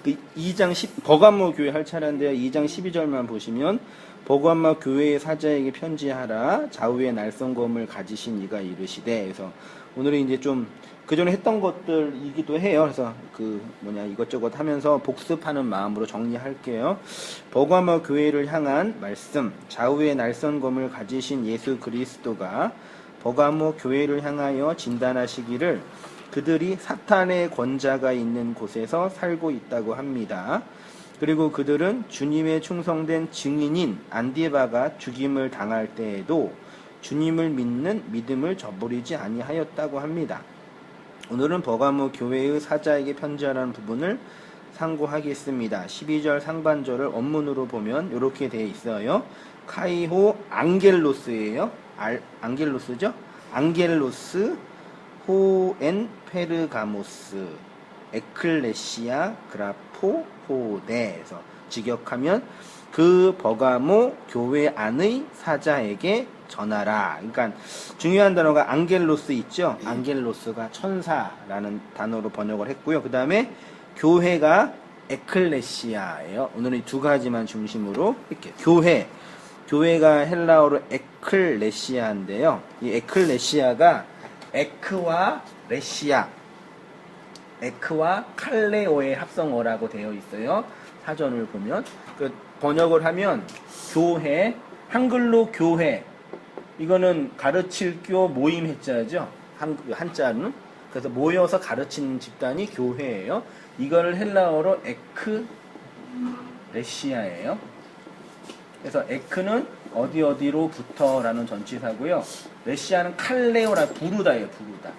그 2장 10 버가모 교회 할 차례인데요. 2장 12절만 보시면 버가모 교회의 사자에게 편지하라 좌우에 날성검을 가지신 이가 이르시되. 그래서 오늘은 이제 좀 그전에 했던 것들이기도 해요. 그래서 이것저것 하면서 복습하는 마음으로 정리할게요. 버가모 교회를 향한 말씀, 좌우에 날성검을 가지신 예수 그리스도가 버가모 교회를 향하여 진단하시기를 그들이 사탄의 권자가 있는 곳에서 살고 있다고 합니다. 그리고 그들은 주님의 충성된 증인인 안디바가 죽임을 당할 때에도 주님을 믿는 믿음을 저버리지 아니하였다고 합니다. 오늘은 버가모 교회의 사자에게 편지하라는 부분을 상고하겠습니다. 12절 상반절을 원문으로 보면 이렇게 되어 있어요. 카이호 앙겔로스예요. 앙겔로스죠? 앙겔로스 호엔 페르가모스 에클레시아 그라포 호데에서 직역하면 그 버가모 교회 안의 사자에게 전하라. 그러니까 중요한 단어가 앙겔로스 있죠. 앙겔로스가 천사라는 단어로 번역을 했고요. 그 다음에 교회가 에클레시아예요. 오늘은 이 두 가지만 중심으로 이렇게 교회가 헬라어로 에클레시아인데요. 이 에클레시아가 에크와 레시아, 에크와 칼레오의 합성어라고 되어 있어요. 사전을 보면 그 번역을 하면 교회, 한글로 교회, 이거는 가르칠 교 모임 해자죠. 한자는. 그래서 모여서 가르치는 집단이 교회예요. 이거를 헬라어로 에크레시아예요. 그래서 에크는 어디로부터라는 전치사고요. 레시아는 칼레오라 부르다예요. 부르다.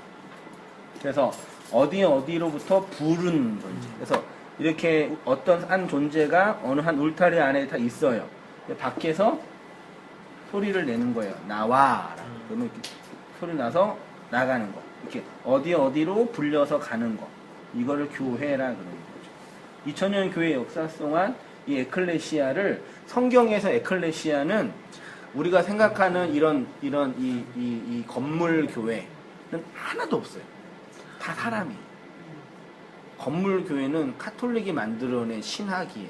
그래서 어디로부터 부른 존재. 그래서 이렇게 어떤 한 존재가 어느 한 울타리 안에 다 있어요. 밖에서 소리를 내는 거예요. 나와. 그러면 이렇게 소리 나서 나가는 거. 이렇게 어디로 불려서 가는 거. 이거를 교회라 그러는 거죠. 2000년 교회 역사 동안 이 에클레시아를 성경에서 에클레시아는 우리가 생각하는 이런 이 건물 교회는 하나도 없어요. 다 사람이에요. 건물 교회는 카톨릭이 만들어낸 신학이에요.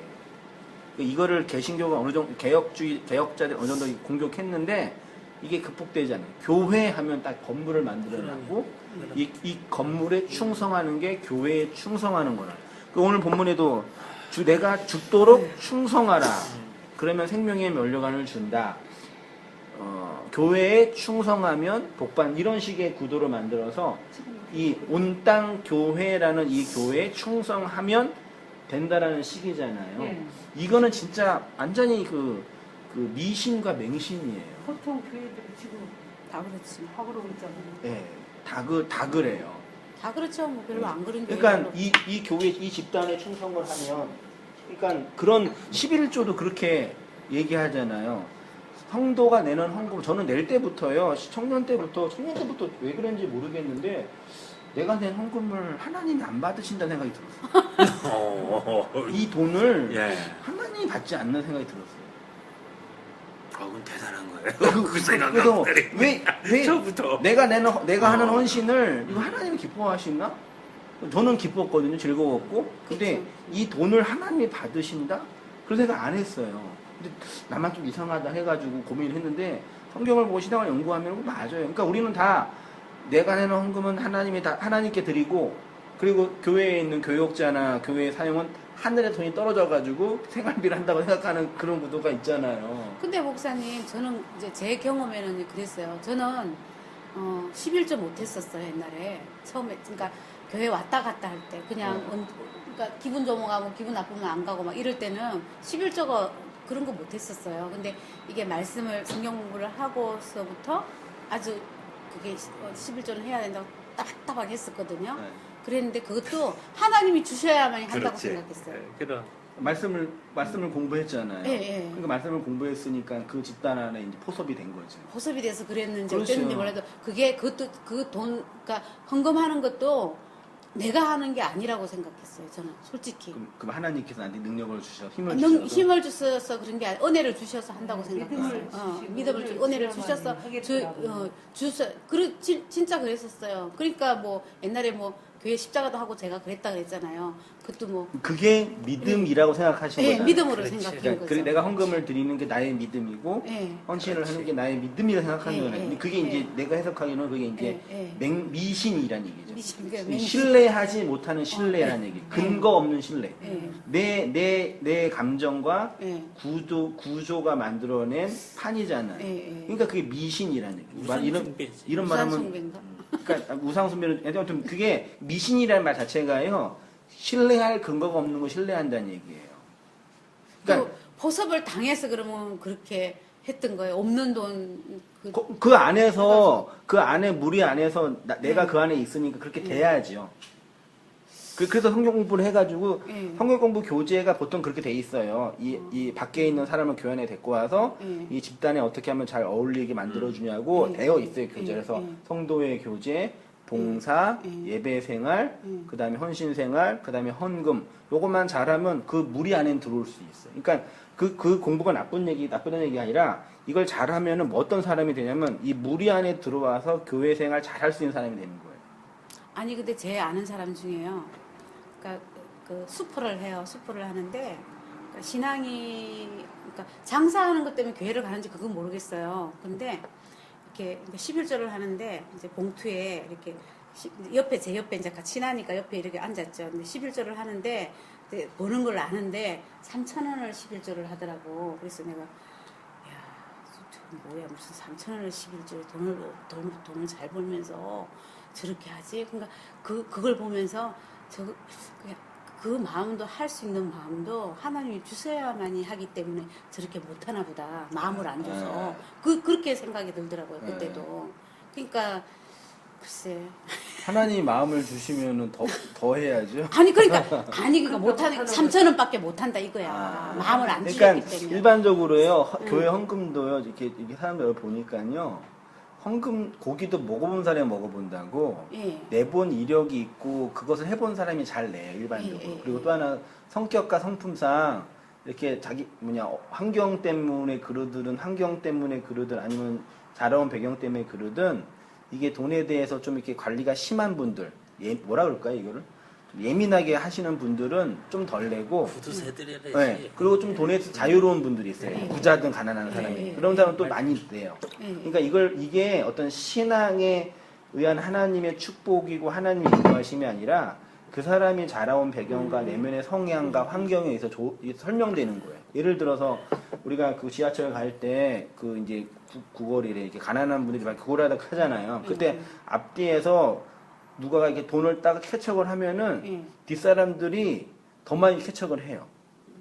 이거를 개신교가 어느 정도 개혁자들 어느 정도 공격했는데 이게 극복되지 않아요. 교회 하면 딱 건물을 만들어놨고 이 건물에 충성하는 게 교회에 충성하는 거라. 오늘 본문에도 내가 죽도록 충성하라. 그러면 생명의 면류관을 준다. 교회에 충성하면 복받는 이런 식의 구도로 만들어서 이 온 땅 교회라는 이 교회에 충성하면 된다라는 식이잖아요. 이거는 진짜 완전히 그 미신과 맹신이에요. 보통 교회들이 지금 다 그렇지. 하고로 있잖아요. 네, 다 그래요. 다 그렇죠. 뭐 별로 안 그런 게. 그러니까 이 교회 이 집단에 충성을 하면, 그러니까 그런 11조도 그렇게 얘기하잖아요. 성도가 내는 헌금, 저는 낼 때부터요, 청년 때부터 왜 그런지 모르겠는데 내가 낸 헌금을 하나님이 안 받으신다는 생각이 들었어요. 이 돈을 하나님이 받지 않는 생각이 들었어요. 그건 대단한 거예요. 그 생각은 그래서 왜 처음부터 내가 하는 헌신을 이거 하나님이 기뻐하시나? 저는 기뻤거든요. 즐거웠고. 근데 그쵸. 이 돈을 하나님이 받으신다? 그런 생각 안 했어요. 근데 나만 좀 이상하다 해가지고 고민을 했는데 성경을 보고 신앙을 연구하면 맞아요. 그러니까 우리는 다 내가 내는 헌금은 하나님이 다 하나님께 드리고, 그리고 교회에 있는 교역자나 교회 사용은 하늘에 돈이 떨어져가지고 생활비를 한다고 생각하는 그런 구도가 있잖아요. 근데 목사님, 저는 이제 제 경험에는 그랬어요. 저는 11조 못했었어요 옛날에. 처음에 그러니까 교회 왔다 갔다 할 때 그냥 그러니까 기분 좋으면 가고 기분 나쁘면 안 가고 막 이럴 때는 11조가 그런 거 못했었어요. 근데 이게 말씀을 성경 공부를 하고서부터 아주 그게 11조는 해야 된다고 딱딱하게 했었거든요. 네. 그랬는데 그것도 하나님이 주셔야만 한다고 그렇지. 생각했어요. 그럼 말씀을 공부했잖아요. 예. 그러니까 말씀을 공부했으니까 그 집단 안에 이제 포섭이 된 거죠. 호섭이 돼서 그랬는지 그렇죠. 어쨌는지 몰라도 그것도 그 돈, 그러니까 헌금하는 것도 내가 하는 게 아니라고 생각했어요. 저는 솔직히. 그럼 하나님께서 나한테 능력을 주셔서 힘을 힘을 주셔서 그런 게 아니라 은혜를 주셔서 한다고 생각했어요. 믿음을 주시고 은혜를 주셔서 하겠더라고요. 진짜 그랬었어요. 그러니까 뭐 옛날에 뭐 교회 십자가도 하고 제가 그랬다 그랬잖아요. 그것도 뭐 그게 믿음이라고 생각하신 예, 거잖아요. 믿음으로 그렇지. 생각한 그러니까 거죠. 내가 헌금을 드리는 게 나의 믿음이고 예. 헌신을 그렇지. 하는 게 나의 믿음이라 생각하는 예, 거예요. 예, 근데 그게 예. 이제 내가 해석하기는 그게 이제 예, 미신이란 얘기죠. 미신, 그러니까 이 맹신. 신뢰하지 못하는 신뢰라는 얘기. 근거 없는 신뢰. 예. 내 감정과 예. 구조가 만들어낸 판이잖아요. 예, 예. 그러니까 그게 미신이라는 얘기. 이런 숭배지. 이런 우산 말하면 숭배인가? 그러니까 우상숭배는 아무튼 그게 미신이라는 말 자체가요. 신뢰할 근거가 없는 거 신뢰한다는 얘기예요. 그러니까 또 포섭을 당해서 그러면 그렇게 했던 거예요. 없는 돈. 그 안에서 그 안에 무리 안에서 내가 네. 그 안에 있으니까 그렇게 돼야죠. 그래서 성경 공부를 해가지고 네. 성경 공부 교재가 보통 그렇게 돼 있어요. 이 밖에 있는 사람을 교회 안에 데리고 와서 네. 이 집단에 어떻게 하면 잘 어울리게 만들어주냐고 네. 되어 있어요 교재. 그래서 네. 성도의 교재, 봉사, 네. 예배 생활, 그다음에 헌신 생활, 그다음에 헌금. 요것만 잘하면 그 무리 안에 들어올 수 있어요. 그러니까 그 공부가 나쁘다는 얘기가 아니라 이걸 잘하면은 뭐 어떤 사람이 되냐면 이 무리 안에 들어와서 교회 생활 잘할 수 있는 사람이 되는 거예요. 아니 근데 제 아는 사람 중에요. 그러니까 그 수포를 해요. 수포를 하는데 그러니까 신앙이 그러니까 장사하는 것 때문에 교회를 가는지 그건 모르겠어요. 근데 이렇게 11조를 하는데 이제 봉투에 이렇게 옆에 제 옆에 이제 같이 친하니까 옆에 이렇게 앉았죠. 근데 11조를 하는데 이제 보는 걸 아는데 3,000원을 11조를 하더라고. 그래서 내가 야, 저 뭐야 무슨 3,000원을 11조에 돈을 잘 벌면서 저렇게 하지? 그러니까 그걸 보면서 그냥 그 마음도 할 수 있는 마음도 하나님이 주셔야만이 하기 때문에 저렇게 못하나 보다. 마음을 안 줘서. 그렇게 생각이 들더라고요. 그때도. 그러니까 글쎄. 하나님이 마음을 주시면은 더 해야죠. 그러니까 못하는 3,000원밖에 못한다 이거야. 마음을 안 그러니까 주셨기 때문에. 일반적으로요 교회 헌금도요 이렇게 사람들 보니까요 헌금 고기도 먹어본 사람이 먹어본다고 예. 내본 이력이 있고 그것을 해본 사람이 잘 내요 일반적으로. 예, 예, 그리고 예. 또 하나 성격과 성품상 이렇게 환경 때문에 그러든 아니면 자라온 배경 때문에 그러든 이게 돈에 대해서 좀 이렇게 관리가 심한 분들 뭐라 그럴까요 이거를 좀 예민하게 하시는 분들은 좀 덜 내고 구두쇠들이라지. 네. 그리고 좀 돈에서 자유로운 분들이 있어요. 네. 부자든 가난한 사람이. 네. 그런 사람은 또 많이 내요. 네. 그러니까 이게 어떤 신앙에 의한 하나님의 축복이고 하나님의 인도하심이 아니라 그 사람이 자라온 배경과 내면의 성향과 환경에 의해서 설명되는 거예요. 예를 들어서 우리가 그 지하철 갈 때 그 이제 구걸이래 이렇게 가난한 분들이 막 구걸하다 하잖아요. 그때 앞뒤에서 누가 이렇게 돈을 딱 캐척을 하면은 뒷사람들이 더 많이 캐척을 해요.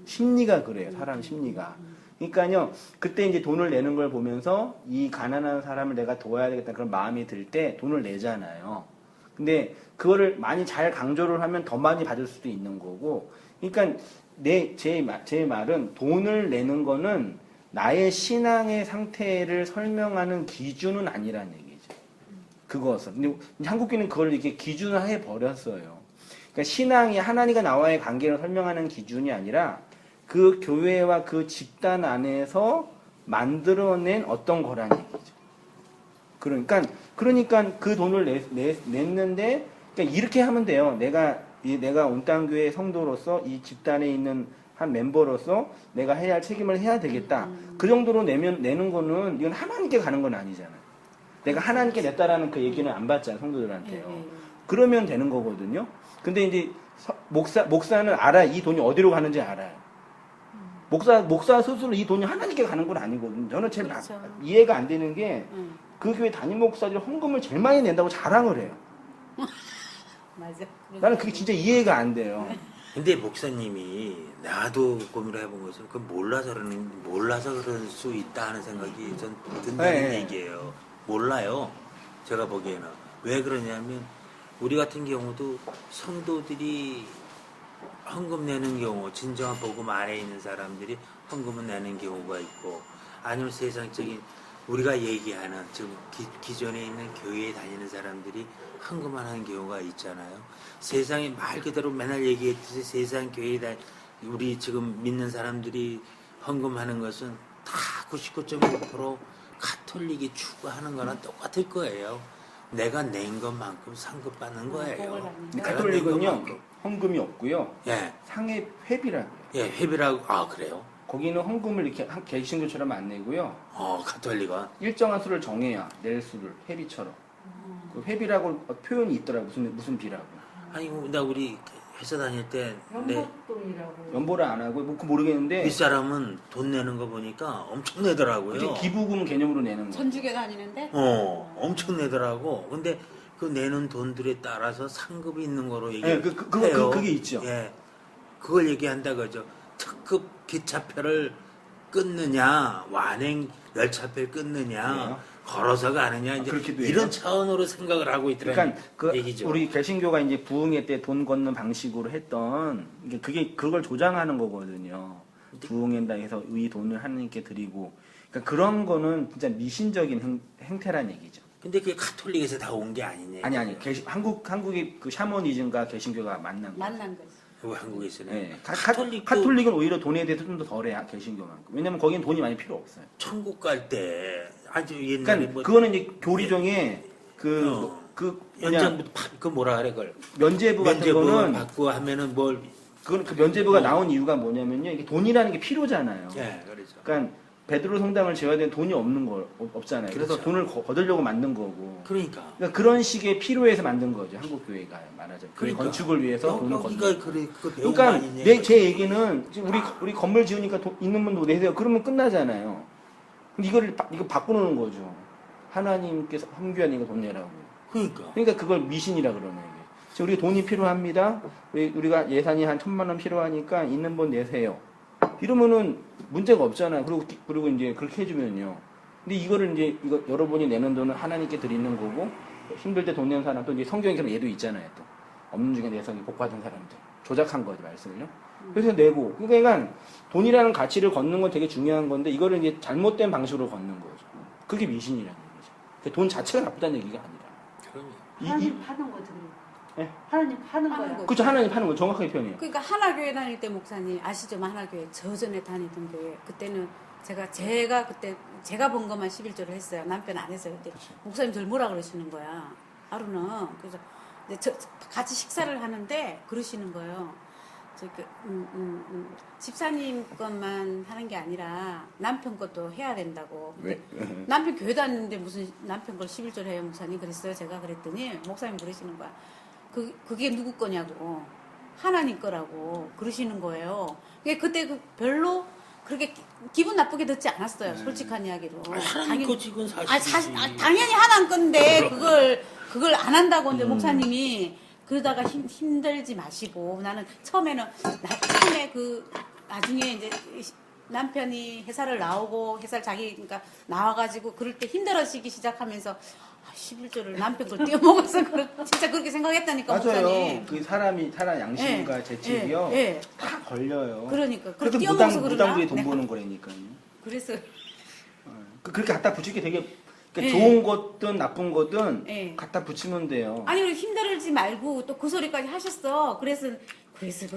심리가 그래요. 사람 심리가. 그러니까요. 그때 이제 돈을 내는 걸 보면서 이 가난한 사람을 내가 도와야 되겠다 그런 마음이 들 때 돈을 내잖아요. 근데 그거를 많이 잘 강조를 하면 더 많이 받을 수도 있는 거고. 그러니까 제 말은 돈을 내는 거는 나의 신앙의 상태를 설명하는 기준은 아니라는 얘기죠. 그것은. 근데 한국교회는 그걸 이렇게 기준을 해 버렸어요. 그러니까 신앙이 하나님과 나와의 관계를 설명하는 기준이 아니라 그 교회와 그 집단 안에서 만들어낸 어떤 거라는 얘기죠. 그러니까 그 돈을 냈는데 그러니까 이렇게 하면 돼요. 내가 온땅교회 성도로서 이 집단에 있는 한 멤버로서 내가 해야 할 책임을 해야 되겠다. 그 정도로 내는 거는 이건 하나님께 가는 건 아니잖아요. 내가 하나님께 냈다라는 그 얘기는 안 받잖아요. 성도들한테요. 그러면 되는 거거든요. 근데 이제 목사는 알아. 이 돈이 어디로 가는지 알아요. 목사 스스로 이 돈이 하나님께 가는 건 아니거든요. 저는 제일 그렇죠. 이해가 안 되는 게 그 교회 담임 목사들이 헌금을 제일 많이 낸다고 자랑을 해요. 맞아. 나는 그게 진짜 이해가 안 돼요. 근데 목사님이 나도 고민을 해본 것은 그 몰라서 그럴 수 있다 하는 생각이 전 든다는 네. 얘기예요. 몰라요. 제가 보기에는 왜 그러냐면 우리 같은 경우도 성도들이 헌금 내는 경우 진정한 복음 안에 있는 사람들이 헌금을 내는 경우가 있고 아니면 세상적인 우리가 얘기하는 지금 기존에 있는 교회에 다니는 사람들이 헌금을 하는 경우가 있잖아요. 세상에 말 그대로 맨날 얘기했듯이 세상 교회에 우리 지금 믿는 사람들이 헌금하는 것은 다 99.5% 가톨릭이 추구하는 거랑 똑같을 거예요. 내가 낸 것만큼 상급받는 복을 거예요. 받는 근데 거예요. 가톨릭은요 헌금이 없고요. 예, 상해 회비라고요. 예, 회비라고. 아, 그래요? 거기는 헌금을 이렇게 개신교처럼 안 내고요. 가톨릭은. 일정한 수를 정해야 낼 수를 회비처럼. 그 회비라고 표현이 있더라고 무슨 비라고. 아니, 나 우리 회사 다닐 때 내 연복동이라고. 연보를 안 하고 뭐 모르겠는데 윗사람은 돈 내는 거 보니까 엄청 내더라고요. 그게 기부금 개념으로 내는 거. 전주교 다니는데 엄청 내더라고. 근데 그 내는 돈들에 따라서 상급이 있는 거로 예, 얘기해요. 그게 있죠. 예, 그걸 얘기한다 그죠. 특급 기차표를 끊느냐, 완행 열차표를 끊느냐, 네. 걸어서 가느냐, 이제 그렇기도 이런 해요. 차원으로 생각을 하고 있더라는 그러니까 얘기죠. 우리 개신교가 이제 부흥회 때 돈 걷는 방식으로 했던 그걸 조장하는 거거든요. 부흥회다 해서 이 돈을 하나님께 드리고, 그러니까 그런 거는 진짜 미신적인 행태란 얘기죠. 근데 그게 가톨릭에서 다 온 게 아니냐. 아니 한국의 그 샤머니즘과 개신교가 만난 거. 만난 거지. 왜 한국에서는 네. 가톨릭도 카톨릭은 오히려 돈에 대해서 좀 더 덜해 개신교만큼. 왜냐면 거긴 돈이 많이 필요 없어요. 천국 갈 때 아주 옛날에 그러니까 뭐 그거는 이제 교리종에 그 연장부터 그 뭐라 그래 그걸 면제부 같은 면제부 거는 받고 하면은 뭘 그 면제부가 나온 이유가 뭐냐면요. 이게 돈이라는 게 필요잖아요. 예, 그렇죠. 그러니까 베드로 성당을 지어야 되는 돈이 없잖아요. 그래서 그렇죠. 돈을 거두려고 만든 거고. 그러니까 그러니까 그런 식의 필요해서 만든 거죠. 한국 교회가 말하자면. 교회 그러니까. 건축을 위해서 돈을 여기가 거두는. 그래 그 배운 거 그러니까 아니냐. 제 얘기는 지금 우리 건물 지으니까 있는 분도 내세요. 그러면 끝나잖아요. 근데 이거 바꾸는 거죠. 하나님께서 헌교하니까 돈 내라고. 그러니까 그걸 미신이라 그러는 거예요. 지금 우리 돈이 필요합니다. 우리가 예산이 한 1,000만 원 필요하니까 있는 분 내세요. 이러면은 문제가 없잖아요. 그리고 이제 그렇게 해주면요. 근데 이거를 이제 여러분이 내는 돈은 하나님께 드리는 거고 힘들 때 돈 내는 사람 또 이제 성경에 그런 예도 있잖아요. 또 없는 중에 내성이 복 받은 사람들 조작한 거지 말씀을요. 그래서 내고 그러니까 돈이라는 가치를 걷는 건 되게 중요한 건데 이거를 이제 잘못된 방식으로 걷는 거죠. 그게 미신이라는 얘기죠. 그러니까 돈 자체가 나쁘다는 얘기가 아니라. 그럼요. 하나님 파는 거지. 그래. 네? 하나님 파는 파는 거야. 거. 그렇죠. 하나님 파는 거 정확하게 표현해요. 그러니까 하나교회 다닐 때 목사님 아시죠? 하나교회 저 전에 다니던 교회 그때는 제가 그때 제가 본 것만 11조를 했어요. 남편 안 했어요. 그때 목사님 절 뭐라 그러시는 거야. 하루는 그래서 이제 같이 식사를 하는데 그러시는 거예요. 집사님 것만 하는 게 아니라 남편 것도 해야 된다고. 왜? 남편 교회 다니는데 무슨 남편 걸 11조를 해요, 목사님? 그랬어요. 제가 그랬더니 목사님 그러시는 거야. 그게 누구 거냐고. 하나님 거라고 그러시는 거예요. 그때 별로 그렇게 기분 나쁘게 듣지 않았어요. 솔직한 이야기로. 하나님 거 지금 사실이지. 당연히 하나님 건데 그걸 안 한다고 이제 목사님이 그러다가 힘들지 마시고 나는 처음에 나중에 이제 남편이 회사를 나오고 그러니까 나와가지고 그럴 때 힘들어지기 시작하면서 11조를 남편 걸 떼어먹어서 진짜 그렇게 생각했다니까 맞아요. 목사님. 그 사람 양심과 재치기요. 예. 다 걸려요. 그러니까 그래서 떼어먹어서 그러나? 무당부에 돈 내가 버는 거라니까요. 그래서 그렇게 갖다 붙이기 되게 그러니까 예. 좋은 거든 나쁜 거든 예. 갖다 붙이면 돼요. 아니 그리고 힘들지 말고 또 그 소리까지 하셨어. 그래서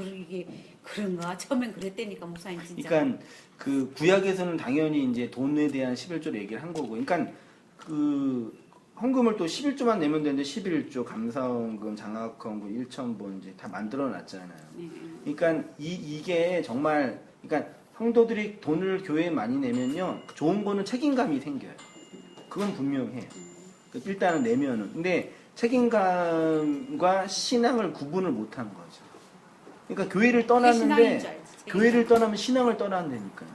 이게 그런가? 처음엔 그랬다니까 목사님 진짜. 그러니까 그 구약에서는 당연히 이제 돈에 대한 11조를 얘기를 한 거고, 그러니까 그 헌금을 또 11조만 내면 되는데 11조 감사헌금, 장학헌금, 1,000번 이제 다 만들어놨잖아요. 그러니까 이게 정말 그러니까 성도들이 돈을 교회에 많이 내면요 좋은 거는 책임감이 생겨요. 그건 분명해요. 그러니까 일단은 내면은 근데 책임감과 신앙을 구분을 못한 거죠. 그러니까 교회를 그게 신앙인 떠났는데 줄 알지, 책임감. 교회를 떠나면 신앙을 떠난다니까요.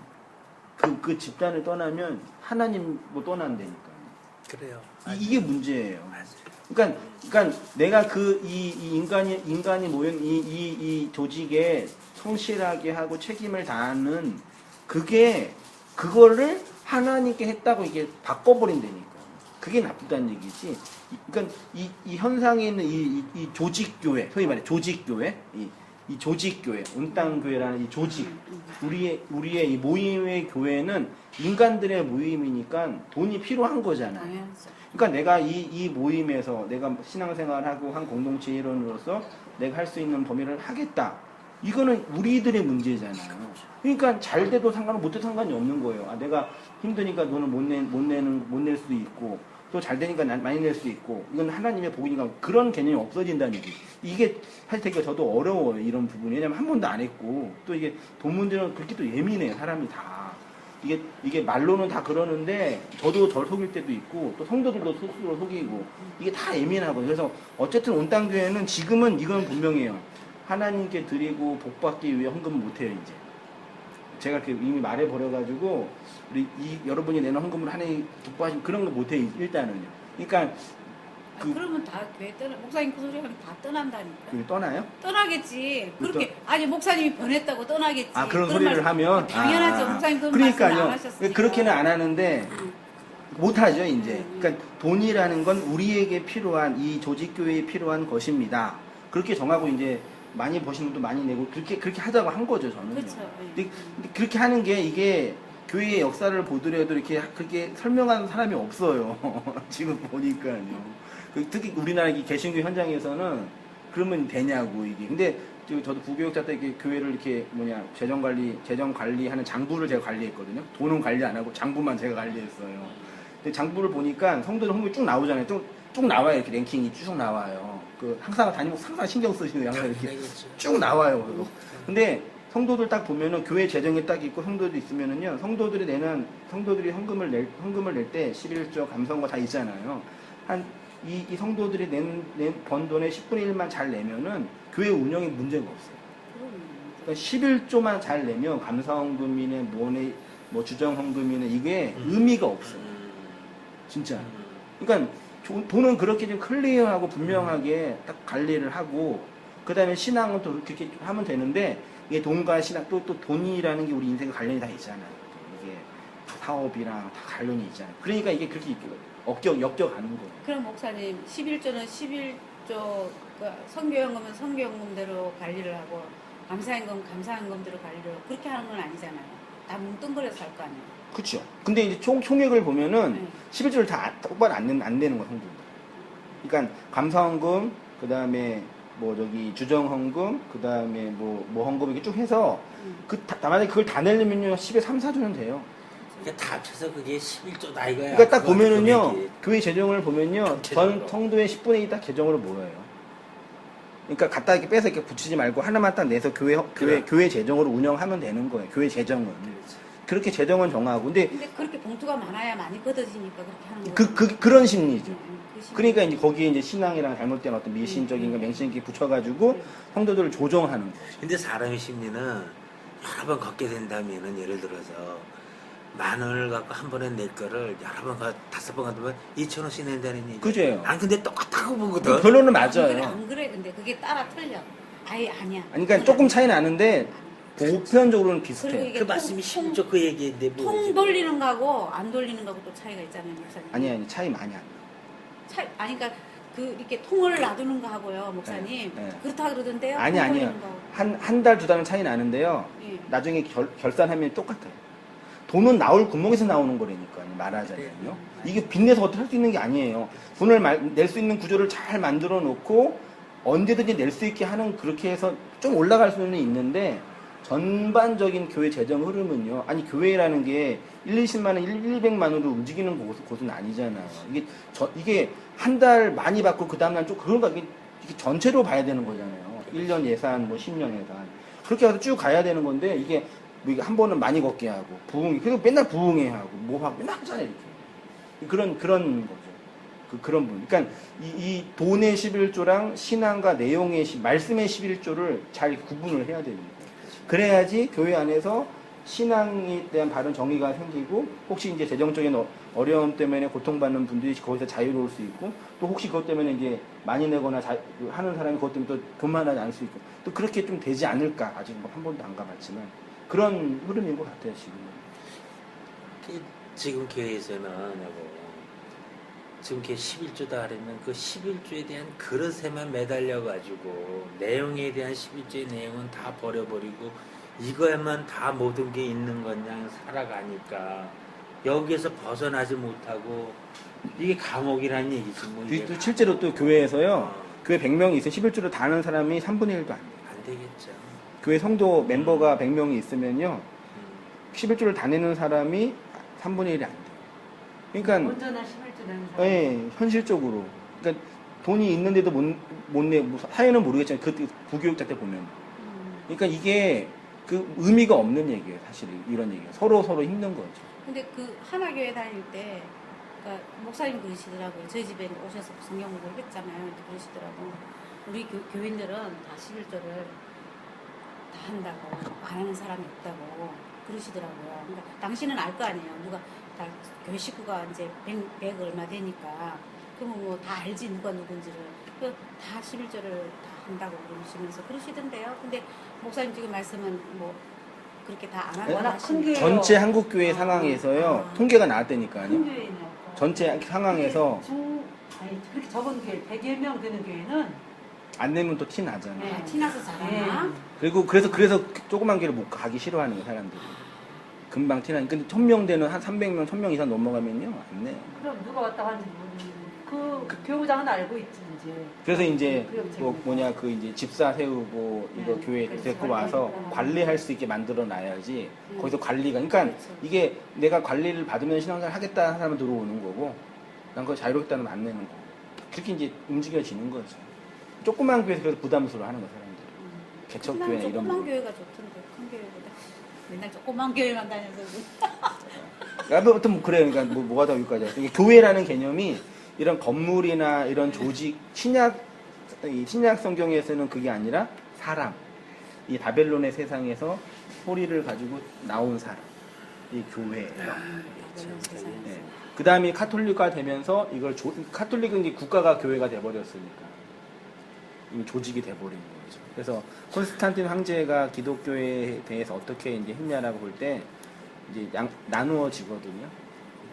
그 집단을 떠나면 하나님 뭐 떠난다니까요. 그래요. 이게 문제예요. 그러니까 내가 이 인간이 모인 이 조직에 성실하게 하고 책임을 다하는 그거를 하나님께 했다고 이게 바꿔버린다니까. 그게 나쁘다는 얘기지. 그러니까 이 현상에 있는 이 조직교회, 소위 말해 조직교회, 이 조직교회, 온땅교회라는 이 조직, 우리의 이 모임의 교회는 인간들의 모임이니까 돈이 필요한 거잖아요. 당연하죠. 그러니까 내가 이 모임에서 내가 신앙생활하고 한 공동체 일원으로서 내가 할 수 있는 범위를 하겠다. 이거는 우리들의 문제잖아요. 그러니까 잘 돼도 상관은 못 돼도 상관이 없는 거예요. 내가 힘드니까 돈을 못 낼 수도 있고 또 잘 되니까 많이 낼 수 있고 이건 하나님의 복이니까 그런 개념이 없어진다는 얘기. 이게 사실 되게 저도 어려워요. 이런 부분이. 왜냐면 한 번도 안 했고 또 이게 돈 문제는 그렇게 또 예민해요. 사람이 다. 이게 말로는 다 그러는데 저도 절 속일 때도 있고 또 성도들도 스스로 속이고 이게 다 예민하고 그래서 어쨌든 온땅교회는 지금은 이건 분명해요. 하나님께 드리고 복 받기 위해 헌금을 못해요 이제. 제가 이렇게 이미 말해버려가지고 우리 여러분이 내는 헌금을 하나님 기뻐하시면 그런 거 못해요 일단은요. 그러니까 그러면 다 교회 떠나 목사님 그 소리 하면 다 떠난다니까. 그 떠나요? 떠나겠지. 그렇게 아니 목사님이 변했다고 떠나겠지. 아 그런 소리를 하면 당연하죠. 목사님 그런 말씀 안 그러니까요. 하셨어요. 그렇게는 안 하는데 못하죠 이제. 그러니까 돈이라는 건 우리에게 필요한 이 조직교회에 필요한 것입니다. 그렇게 정하고 이제 많이 버시는 분도 많이 내고 그렇게 하자고 한 거죠 저는. 그렇죠. 근데 그렇게 하는 게 이게 교회의 역사를 보더라도 이렇게 그렇게 설명하는 사람이 없어요. 지금 보니까요. 특히 우리나라 이 개신교 현장에서는 그러면 되냐고 이게. 근데 저도 부교육자 때 이렇게 교회를 이렇게 재정 관리하는 장부를 제가 관리했거든요. 돈은 관리 안 하고 장부만 제가 관리했어요. 근데 장부를 보니까 성도들 헌금이 쭉 나오잖아요. 쭉 나와요. 이렇게 랭킹이 쭉 나와요. 항상 다니면 항상 신경 쓰시는 항상 이렇게 쭉 나와요. 근데 성도들 딱 보면은 교회 재정이 딱 있고 성도들 있으면은요. 성도들이 헌금을 낼 때 11조 감성과 다 있잖아요. 이 성도들이 번 돈의 10분의 1만 잘 내면은 교회 운영에 문제가 없어요. 그러니까 11조만 잘 내면 감사헌금이네 뭐 주정헌금이네 이게 의미가 없어요. 진짜. 그러니까 돈은 그렇게 좀 클리어하고 분명하게 딱 관리를 하고 그 다음에 신앙은 또 그렇게 하면 되는데 이게 돈과 신앙 또 돈이라는 게 우리 인생에 관련이 다 있잖아요. 이게 사업이랑 다 관련이 있잖아요. 그러니까 이게 그렇게 역겨가는 거예요. 그럼 목사님 11조는 11조 선교연금은 선교연금대로 관리를 하고 감사연금대로 관리를 하고 그렇게 하는 건 아니잖아요. 다 뭉뚱그려서 할 거 아니에요. 그렇죠. 근데 이제 총액을 보면은 11조를 다 똑바로 안 내는 거 성도들. 그러니까 감사헌금 그다음에 주정헌금 그다음에 뭐 헌금 이렇게 쭉 해서 만약에 그걸 다 내려면요 10에 3, 4조는 돼요. 그러니까 다 합쳐서 그게 11조다 이거야. 그러니까 딱 보면은요 교회 재정을 보면요 전체적으로. 전 성도의 10분의 1이 딱 계정으로 모여요. 그러니까 갖다 이렇게 빼서 이렇게 붙이지 말고 하나만 딱 내서 교회 재정으로 운영하면 되는 거예요. 교회 재정은 그렇게 재정은 정하고 근데 그렇게 봉투가 많아야 많이 걷어지니까 그렇게 하는 거예요. 그런 심리죠. 그 심리. 그러니까 이제 거기에 이제 신앙이랑 잘못된 어떤 미신적인 맹신기 붙여가지고 성도들을 조정하는 거죠. 근데 사람의 심리는 여러 번 걷게 된다면은 예를 들어서 10,000원을 갖고 한 번에 낼 거를 여러 번 5번 가면 2,000원씩 낸다는 얘기. 그죠? 난 근데 똑같다고 보거든. 결론은 안 그래, 맞아요. 안 그래. 근데 그게 따라 틀려. 아예 아니야. 그러니까 조금 차이 나는데 보편적으로는 그리고 비슷해요. 이게 그 말씀이 11조 그 얘기인데 뭐. 통 돌리는 거하고 안 돌리는 거하고 또 차이가 있잖아요, 목사님. 아니 차이 많이 안 나요. 그러니까 이렇게 통을 놔두는 거 하고요, 목사님. 네. 그렇다 그러던데요. 아니요. 통 돌리는 거하고. 한 달, 2달은 차이 나는데요. 예. 나중에 결산하면 똑같아요. 돈은 나올 구멍에서 나오는 거라니까요. 말하자면요. 이게 빚내서 어떻게 할 수 있는 게 아니에요. 돈을 낼 수 있는 구조를 잘 만들어 놓고 언제든지 낼 수 있게 하는 그렇게 해서 좀 올라갈 수는 있는데 전반적인 교회 재정 흐름은요. 아니 교회라는 게 20만 원, 200만원으로 움직이는 곳은 아니잖아요. 이게 한 달 많이 받고 그 다음날 좀 그런가 이게 전체로 봐야 되는 거잖아요. 1년 예산, 10년 예산. 그렇게 해서 쭉 가야 되는 건데 이게 한 번은 많이 걷게 하고 그리고 맨날 부흥회 하고 뭐 하고 맨날 하잖아요. 이렇게. 그런 거죠. 그런 분. 그러니까 이 돈의 11조랑 신앙과 내용의 말씀의 11조를 잘 구분을 해야 됩니다. 그래야지 교회 안에서 신앙에 대한 바른 정의가 생기고 혹시 이제 재정적인 어려움 때문에 고통받는 분들이 거기서 자유로울 수 있고 또 혹시 그것 때문에 이제 많이 내거나 하는 사람이 그것 때문에 또 교만하지 않을 수 있고 또 그렇게 좀 되지 않을까 아직 한 번도 안 가봤지만 그런 흐름인 것 같아요 지금은. 지금 교회에서는 지금 걔 11조다 그러면 그 11조에 대한 그릇에만 매달려가지고 내용에 대한 11조의 내용은 다 버려버리고 이거에만 다 모든 게 있는 거냥 살아가니까 여기에서 벗어나지 못하고 이게 감옥이라는 얘기지 뭐. 또 실제로 또 교회에서요 교회 100명이 있으면 11조를 다 하는 사람이 3분의 1도 안 돼요. 안 되겠죠. 교회 성도 멤버가 100명이 있으면요 11조를 다 내는 사람이 3분의 1이 안 돼요. 그러니까 온전한 11조 되는 사람. 예, 현실적으로. 그러니까 돈이 있는데도 못 내. 뭐 사연은 모르겠지만 그 부교육자 때 보면. 그러니까 이게 그 의미가 없는 얘기예요, 사실 이런 얘기가. 서로 힘든 거죠. 근데 그 하나교회 다닐 때 그러니까 목사님 그러시더라고요. 저희 집에 오셔서 성경 공부를 했잖아요. 그러시더라고. 우리 교인들은 다 11조를 다 한다고 안 하는 사람이 없다고 그러시더라고요. 그러니까 당신은 알 거 아니에요. 누가 다 교회 식구가 이제 100 얼마 되니까 그러면 뭐 다 알지 누가 누군지를. 다 11조를 다 한다고 그러시면서 그러시던데요. 근데 목사님 지금 말씀은 뭐 그렇게 다 안 하고 워낙 큰 교회 전체 한국교회 상황에서요, 통계가 나왔다니까요. 큰 교회냐. 전체 상황에서 아니 그렇게 적은 교회 100여 명 되는 교회는 안 내면 또 티 나잖아요. 네. 티나서 잘하나? 그리고 그래서 조그만 교회를 못 가기 싫어하는 거예요, 사람들이. 금방 티 나니까. 근데 1000명 되는 한 300명, 1000명 이상 넘어가면요, 안 내요. 그럼 누가 왔다 갔는지 모르는데 그 교구장은 알고 있지 이제. 그래서 이제 그 이제 집사 세우고 이거 네, 교회 그렇지, 데리고 와서 관리하니까. 관리할 수 있게 만들어 놔야지. 거기서 관리가 그러니까 그렇죠. 이게 내가 관리를 받으면 신앙생활 하겠다 하는 사람은 들어오는 거고 난 그거 자유롭다는 안 내는 거고. 그렇게 이제 움직여지는 거죠. 조그만 교회에서 그래서 부담스러워 하는 거 사람들이. 개척교회 이런 조그만 거. 교회가 좋던데 큰 교회보다 맨날 조그만 교회만 다녀서 아무튼 뭐 그래요. 그러니까 뭐가 더 여기까지 왔어요. 교회라는 개념이 이런 건물이나 이런 조직 이 신약 성경에서는 그게 아니라 사람. 이 바벨론의 세상에서 소리를 가지고 나온 사람. 이 교회예요. 네. 그 다음에 카톨릭화 되면서 이걸 카톨릭은 이제 국가가 교회가 돼버렸으니까 이미 조직이 돼버린 거죠. 그래서 콘스탄틴 황제가 기독교에 대해서 어떻게 이제 했냐라고 볼 때 이제 나누어지거든요.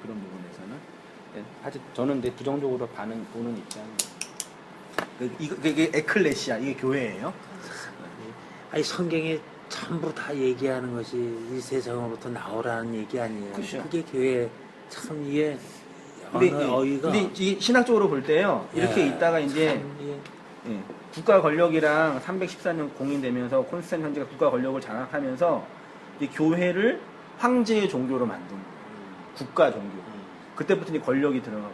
그런 부분에서는. 네, 사실 저는 근데 부정적으로 보는 입장이에요. 이게 에클레시아, 이게 교회예요. 아니 성경에 전부 다 얘기하는 것이 이 세상으로부터 나오라는 얘기 아니에요. 그렇죠. 그게 교회 참 이게 근데, 어이가 근데 이 신학적으로 볼 때요. 이렇게 있다가 이제 참 이게 예, 국가 권력이랑 314년 공인되면서 콘스탄틴 황제가 국가 권력을 장악하면서 이 교회를 황제의 종교로 만든 거예요. 국가 종교. 그때부터 이제 권력이 들어가고.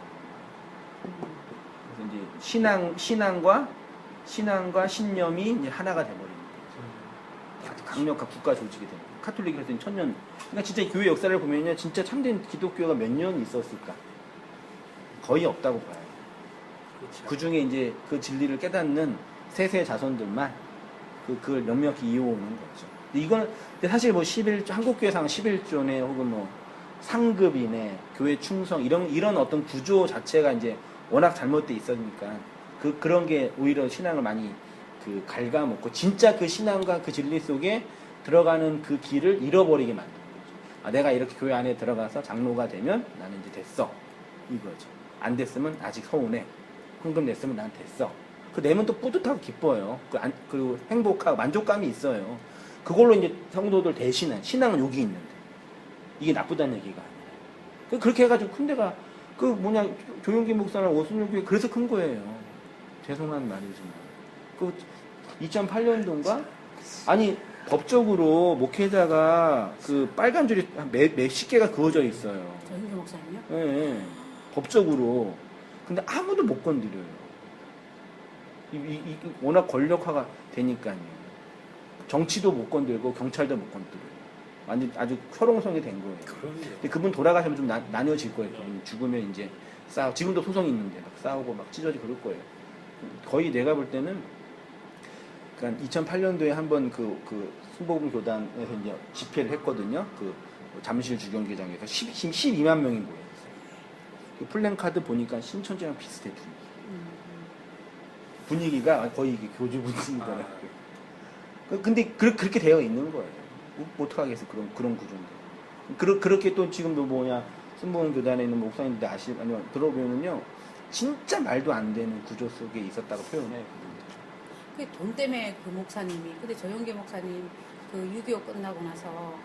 그래서 이제 신앙과 신념이 이제 하나가 돼버리는 거죠. 아주 강력한 국가 조직이 되는 거예요. 카톨릭이 그래서 1000년. 그러니까 진짜 이 교회 역사를 보면요, 진짜 참된 기독교가 몇 년 있었을까? 거의 없다고 봐요. 그렇죠. 그 중에 이제 그 진리를 깨닫는 세세 자손들만 그걸 넉넉히 이어오는 거죠. 근데 이거는 근데 사실 뭐 11조, 한국교회상 11조네 혹은 뭐 상급이네, 교회 충성 이런 어떤 구조 자체가 이제 워낙 잘못돼 있으니까 그런 게 오히려 신앙을 많이 갉아먹고 진짜 그 신앙과 그 진리 속에 들어가는 그 길을 잃어버리게 만드는 거죠. 아, 내가 이렇게 교회 안에 들어가서 장로가 되면 나는 이제 됐어. 이거죠. 안 됐으면 아직 서운해. 헌금 냈으면 난 됐어. 그 내면 또 뿌듯하고 기뻐요. 그리고 행복하고 만족감이 있어요. 그걸로 이제 성도들 대신한 신앙은 여기 있는데 이게 나쁘다는 얘기가 아니에요. 그렇게 해가지고 큰 데가 조용기 목사나 오순절 교회 그래서 큰 거예요. 죄송한 말이지만 2008년도인가 아니 법적으로 목회자가 그 빨간 줄이 몇십 개가 그어져 있어요. 조윤규 목사님요? 예, 법적으로. 근데 아무도 못 건드려요. 워낙 권력화가 되니까요. 정치도 못 건들고 경찰도 못 건드려요. 완전 아주 혈옹성이 된 거예요. 그럼요. 근데 그분 돌아가시면 좀 나뉘어질 거예요. 죽으면 이제 지금도 소송이 있는데 막 싸우고 막 찢어지고 그럴 거예요. 거의 내가 볼 때는 그러니까 2008년도에 한번 그 순복음 교단에서 이제 집회를 했거든요. 그 잠실 주경기장에서 12만 명이 모였어요. 그 플랜카드 보니까 신천지랑 비슷해 분위기가 거의 이게 교주 분위기더라고요. 근데 그렇게 되어 있는 거예요. 어떡하겠어 그런 구조인데. 그렇게 또 지금도 순복음 교단에 있는 목사님들 아니면 들어보면요 진짜 말도 안 되는 구조 속에 있었다고 표현해요. 그 돈 때문에 그 목사님이 근데 조용기 목사님 그 6.25 끝나고 나서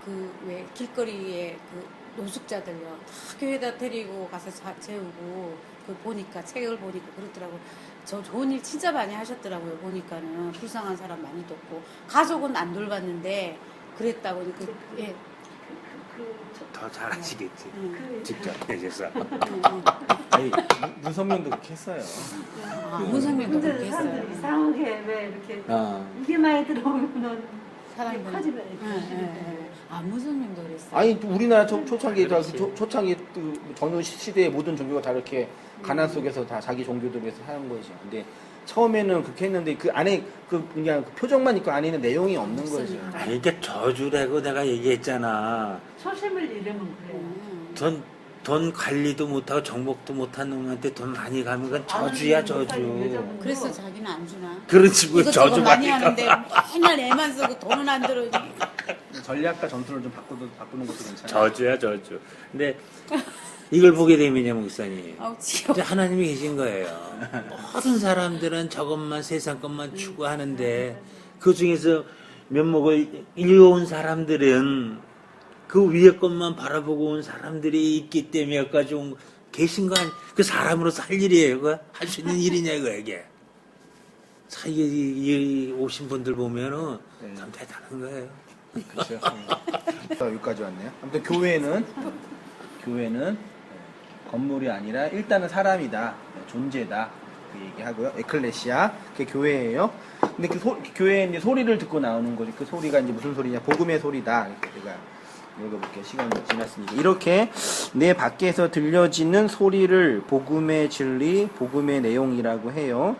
그 왜 길거리에 그 노숙자들요 다 교회에다 데리고 가서 재우고 그 보니까 책을 보니까 그렇더라고. 저 좋은 일 진짜 많이 하셨더라고요. 보니까는 불쌍한 사람 많이 돕고 가족은 안 돌봤는데 그랬다고 예. 더 잘하시겠지. 그 직접 해줘서. 아니, 문선명도 그렇게 했어요. 문성명도 그렇게 했어요. 사람들이 이상하게 왜 이렇게 아. 이게 많이 들어오면은 사람들. 이게 커지면 문성명도 그랬어요. 아니 우리나라 초창기 초창기 그 전후 시대의 모든 종교가 다 이렇게 가난 속에서 다 자기 종교들을 위해서 하는 거죠. 근데 처음에는 그렇게 했는데 그 안에 그냥 그 표정만 있고 안에 있는 내용이 없는 거죠. 아니 이게 저주라고 내가 얘기했잖아. 초심을 잃으면 그래요. 돈 관리도 못하고 정복도 못한 놈한테 돈 많이 가면 그건 저주야 저주. 그래서 자기는 안 주나? 그렇지 뭐 이것저것 저주 많이 많이 하는데 맨날 애만 쓰고 돈은 안 들어오니. 전략과 전투를 좀 바꾸는 것도 괜찮아요. 저주야 저주. 근데 이걸 보게 되면요 목사님. 아우 지겨워. 이제 하나님이 계신 거예요. 모든 사람들은 저것만 세상 것만 추구하는데 그 중에서 면목을 읽어온 사람들은 그 위에 것만 바라보고 온 사람들이 있기 때문에 여기까지 계신 거 아니? 그 사람으로서 할 일이에요. 그 할 수 있는 일이냐 이거 이게. 이 오신 분들 보면은 참 대단한 거예요. 그렇죠. 여기까지 왔네요. 아무튼 교회는 건물이 아니라 일단은 사람이다, 존재다 그 얘기하고요. 에클레시아 그게 교회예요. 근데 그 교회에 이제 소리를 듣고 나오는 거지. 그 소리가 이제 무슨 소리냐? 복음의 소리다. 이렇게 제가 읽어볼게요. 시간이 지났으니까 이렇게 내 밖에서 들려지는 소리를 복음의 진리, 복음의 내용이라고 해요.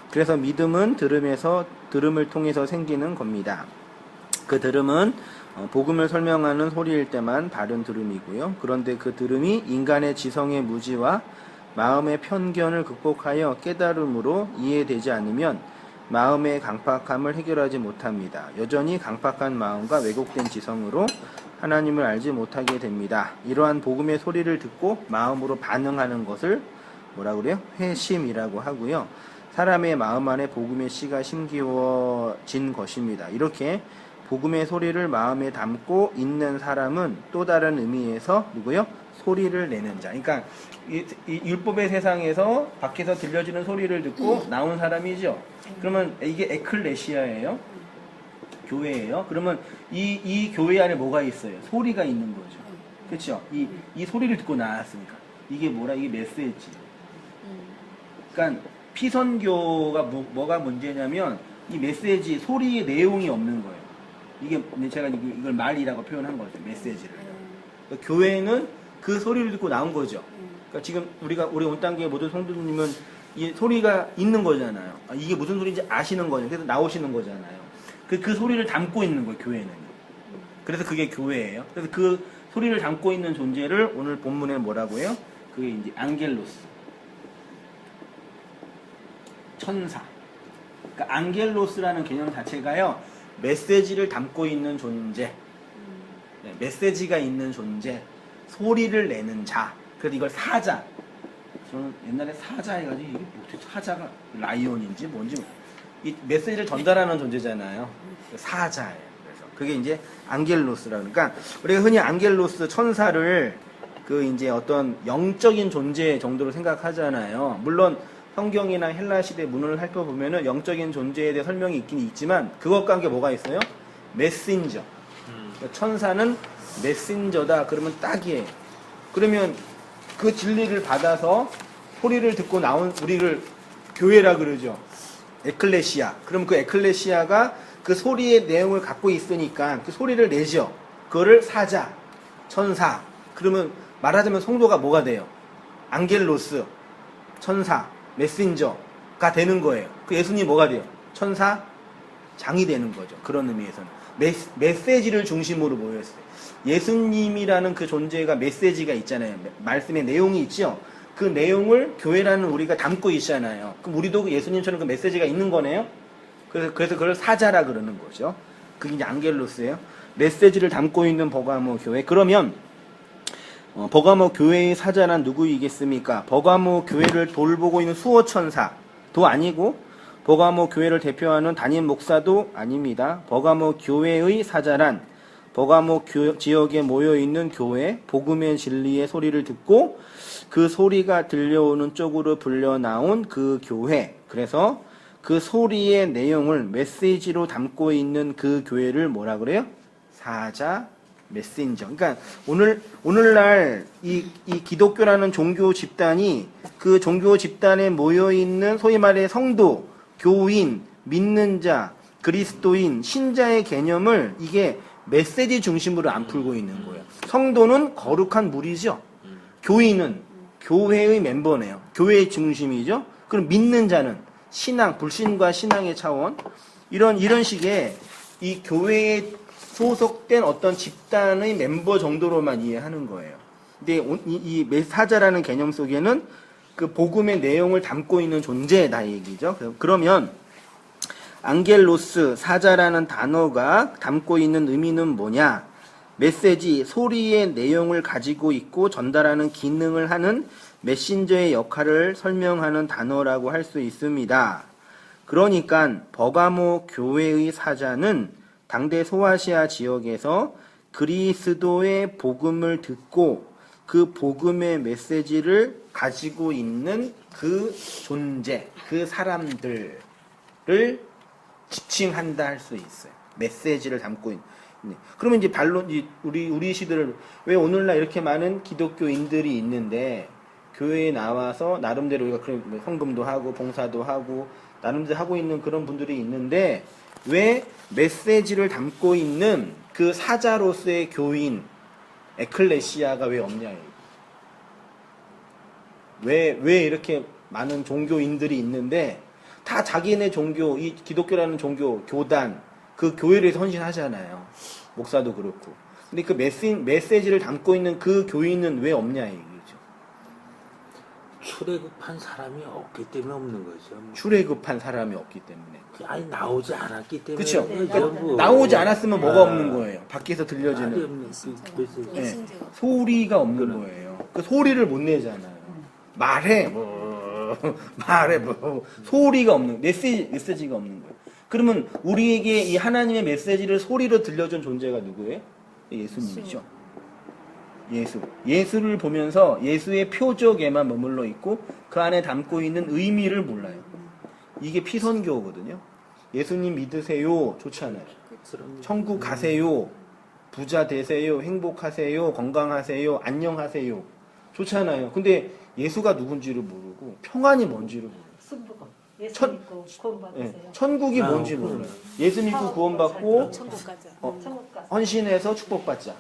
그래서 믿음은 들음을 통해서 생기는 겁니다. 그 들음은 복음을 설명하는 소리일 때만 바른 들음이고요. 그런데 그 들음이 인간의 지성의 무지와 마음의 편견을 극복하여 깨달음으로 이해되지 않으면 마음의 강팍함을 해결하지 못합니다. 여전히 강팍한 마음과 왜곡된 지성으로 하나님을 알지 못하게 됩니다. 이러한 복음의 소리를 듣고 마음으로 반응하는 것을 뭐라고 그래요? 회심이라고 하고요. 사람의 마음 안에 복음의 씨가 심기워진 것입니다. 이렇게 복음의 소리를 마음에 담고 있는 사람은 또 다른 의미에서 누구요? 소리를 내는 자. 그러니까 이 율법의 세상에서 밖에서 들려지는 소리를 듣고 나온 사람이죠. 그러면 이게 에클레시아예요. 교회예요. 그러면 이 교회 안에 뭐가 있어요? 소리가 있는 거죠. 그렇죠? 이 소리를 듣고 나왔으니까 이게 뭐라? 이게 메시지. 그러니까 피선교가 뭐가 문제냐면 이 메시지 소리의 내용이 없는 거예요. 이게 제가 이걸 말이라고 표현한 거죠. 메시지를. 그러니까 교회는 그 소리를 듣고 나온 거죠. 그러니까 지금 우리 온땅교회 모든 성도님은 이 소리가 있는 거잖아요. 이게 무슨 소리인지 아시는 거죠. 그래서 나오시는 거잖아요. 그 소리를 담고 있는 거예요, 교회는. 그래서 그게 교회예요. 그래서 그 소리를 담고 있는 존재를 오늘 본문에 뭐라고 해요? 그게 이제 안겔로스. 천사. 그러니까 안겔로스라는 개념 자체가요, 메시지를 담고 있는 존재. 네, 메시지가 있는 존재. 소리를 내는 자. 그래서 이걸 사자. 저는 옛날에 사자 해가지고 이게 어떻게 사자가 라이온인지 뭔지 이 메시지를 전달하는 존재잖아요. 사자예요. 그래서 그게 이제 안겔로스라. 그러니까 우리가 흔히 안겔로스 천사를 그 이제 어떤 영적인 존재 정도로 생각하잖아요. 물론 성경이나 헬라 시대 문헌을 살펴보면은 영적인 존재에 대해 설명이 있긴 있지만 그것과 함께 뭐가 있어요? 메신저. 그러니까 천사는 메신저다. 그러면 딱이에요. 그러면 그 진리를 받아서 소리를 듣고 나온 우리를 교회라 그러죠. 에클레시아. 그럼 그 에클레시아가 그 소리의 내용을 갖고 있으니까 그 소리를 내죠. 그거를 사자, 천사. 그러면 말하자면 성도가 뭐가 돼요? 안겔로스, 천사, 메신저가 되는 거예요. 그 예수님이 뭐가 돼요? 천사, 장이 되는 거죠. 그런 의미에서는. 메시지를 중심으로 모였어요. 예수님이라는 그 존재가 메시지가 있잖아요. 말씀의 내용이 있죠. 그 내용을 교회라는 우리가 담고 있잖아요. 그럼 우리도 예수님처럼 그 메시지가 있는 거네요. 그래서 그걸 사자라 그러는 거죠. 그게 이제 안겔로스예요. 메시지를 담고 있는 버가모 교회. 그러면 버가모 교회의 사자란 누구이겠습니까? 버가모 교회를 돌보고 있는 수호천사도 아니고 버가모 교회를 대표하는 담임 목사도 아닙니다. 버가모 교회의 사자란 버가모 지역에 모여있는 교회, 복음의 진리의 소리를 듣고 그 소리가 들려오는 쪽으로 불려나온 그 교회. 그래서 그 소리의 내용을 메시지로 담고 있는 그 교회를 뭐라 그래요? 사자, 메신저. 그러니까 오늘날 이 기독교라는 종교 집단이 그 종교 집단에 모여 있는 소위 말해 성도, 교인, 믿는 자, 그리스도인, 신자의 개념을 이게 메시지 중심으로 안 풀고 있는 거예요. 성도는 거룩한 무리죠. 교인은 교회의 멤버네요. 교회의 중심이죠. 그럼 믿는 자는 신앙, 불신과 신앙의 차원 이런 식의 이 교회에 소속된 어떤 집단의 멤버 정도로만 이해하는 거예요. 근데 이 사자라는 개념 속에는 그 복음의 내용을 담고 있는 존재다 얘기죠. 그러면 앙겔로스, 사자라는 단어가 담고 있는 의미는 뭐냐? 메시지, 소리의 내용을 가지고 있고 전달하는 기능을 하는 메신저의 역할을 설명하는 단어라고 할 수 있습니다. 그러니까 버가모 교회의 사자는 당대 소아시아 지역에서 그리스도의 복음을 듣고 그 복음의 메시지를 가지고 있는 그 존재, 그 사람들을 지칭한다 할 수 있어요. 메시지를 담고 있는. 그러면 이제 반론, 우리 시대를 왜 오늘날 이렇게 많은 기독교인들이 있는데 교회에 나와서 나름대로 우리가 그런 헌금도 하고 봉사도 하고 나름대로 하고 있는 그런 분들이 있는데 왜 메시지를 담고 있는 그 사자로서의 교인 에클레시아가 왜 없냐? 왜 이렇게 많은 종교인들이 있는데 다 자기네 종교, 이 기독교라는 종교, 교단, 그 교회를 위해서 헌신하잖아요. 목사도 그렇고. 근데 그 메시지를 담고 있는 그 교인은 왜 없냐 얘기죠. 출애굽한 사람이 없기 때문에 없는 거죠. 출애굽한 사람이 없기 때문에. 아니 나오지 않았기 때문에. 그렇죠. 그러니까 나오지 않았으면 뭐가 없는 거예요. 밖에서 들려지는 네. 소리가 없는 거예요. 그 소리를 못 내잖아요. 말해 말해 소리가 없는 메시지가 없는 거예요. 그러면 우리에게 이 하나님의 메시지를 소리로 들려준 존재가 누구예요? 예수님이죠. 예수를 보면서 예수의 표적에만 머물러 있고 그 안에 담고 있는 의미를 몰라요. 이게 피선교거든요. 예수님 믿으세요 좋잖아요. 천국 가세요, 부자 되세요, 행복하세요, 건강하세요, 안녕하세요 좋잖아요. 근데 예수가 누군지를 모르고 평안이 뭔지를 모르고 승부가 예수 천- 믿고 구원받으세요. 천국이 뭔지 몰라요. 예수 믿고 구원받고 천국 가자. 천국 가서 헌신해서 축복받자.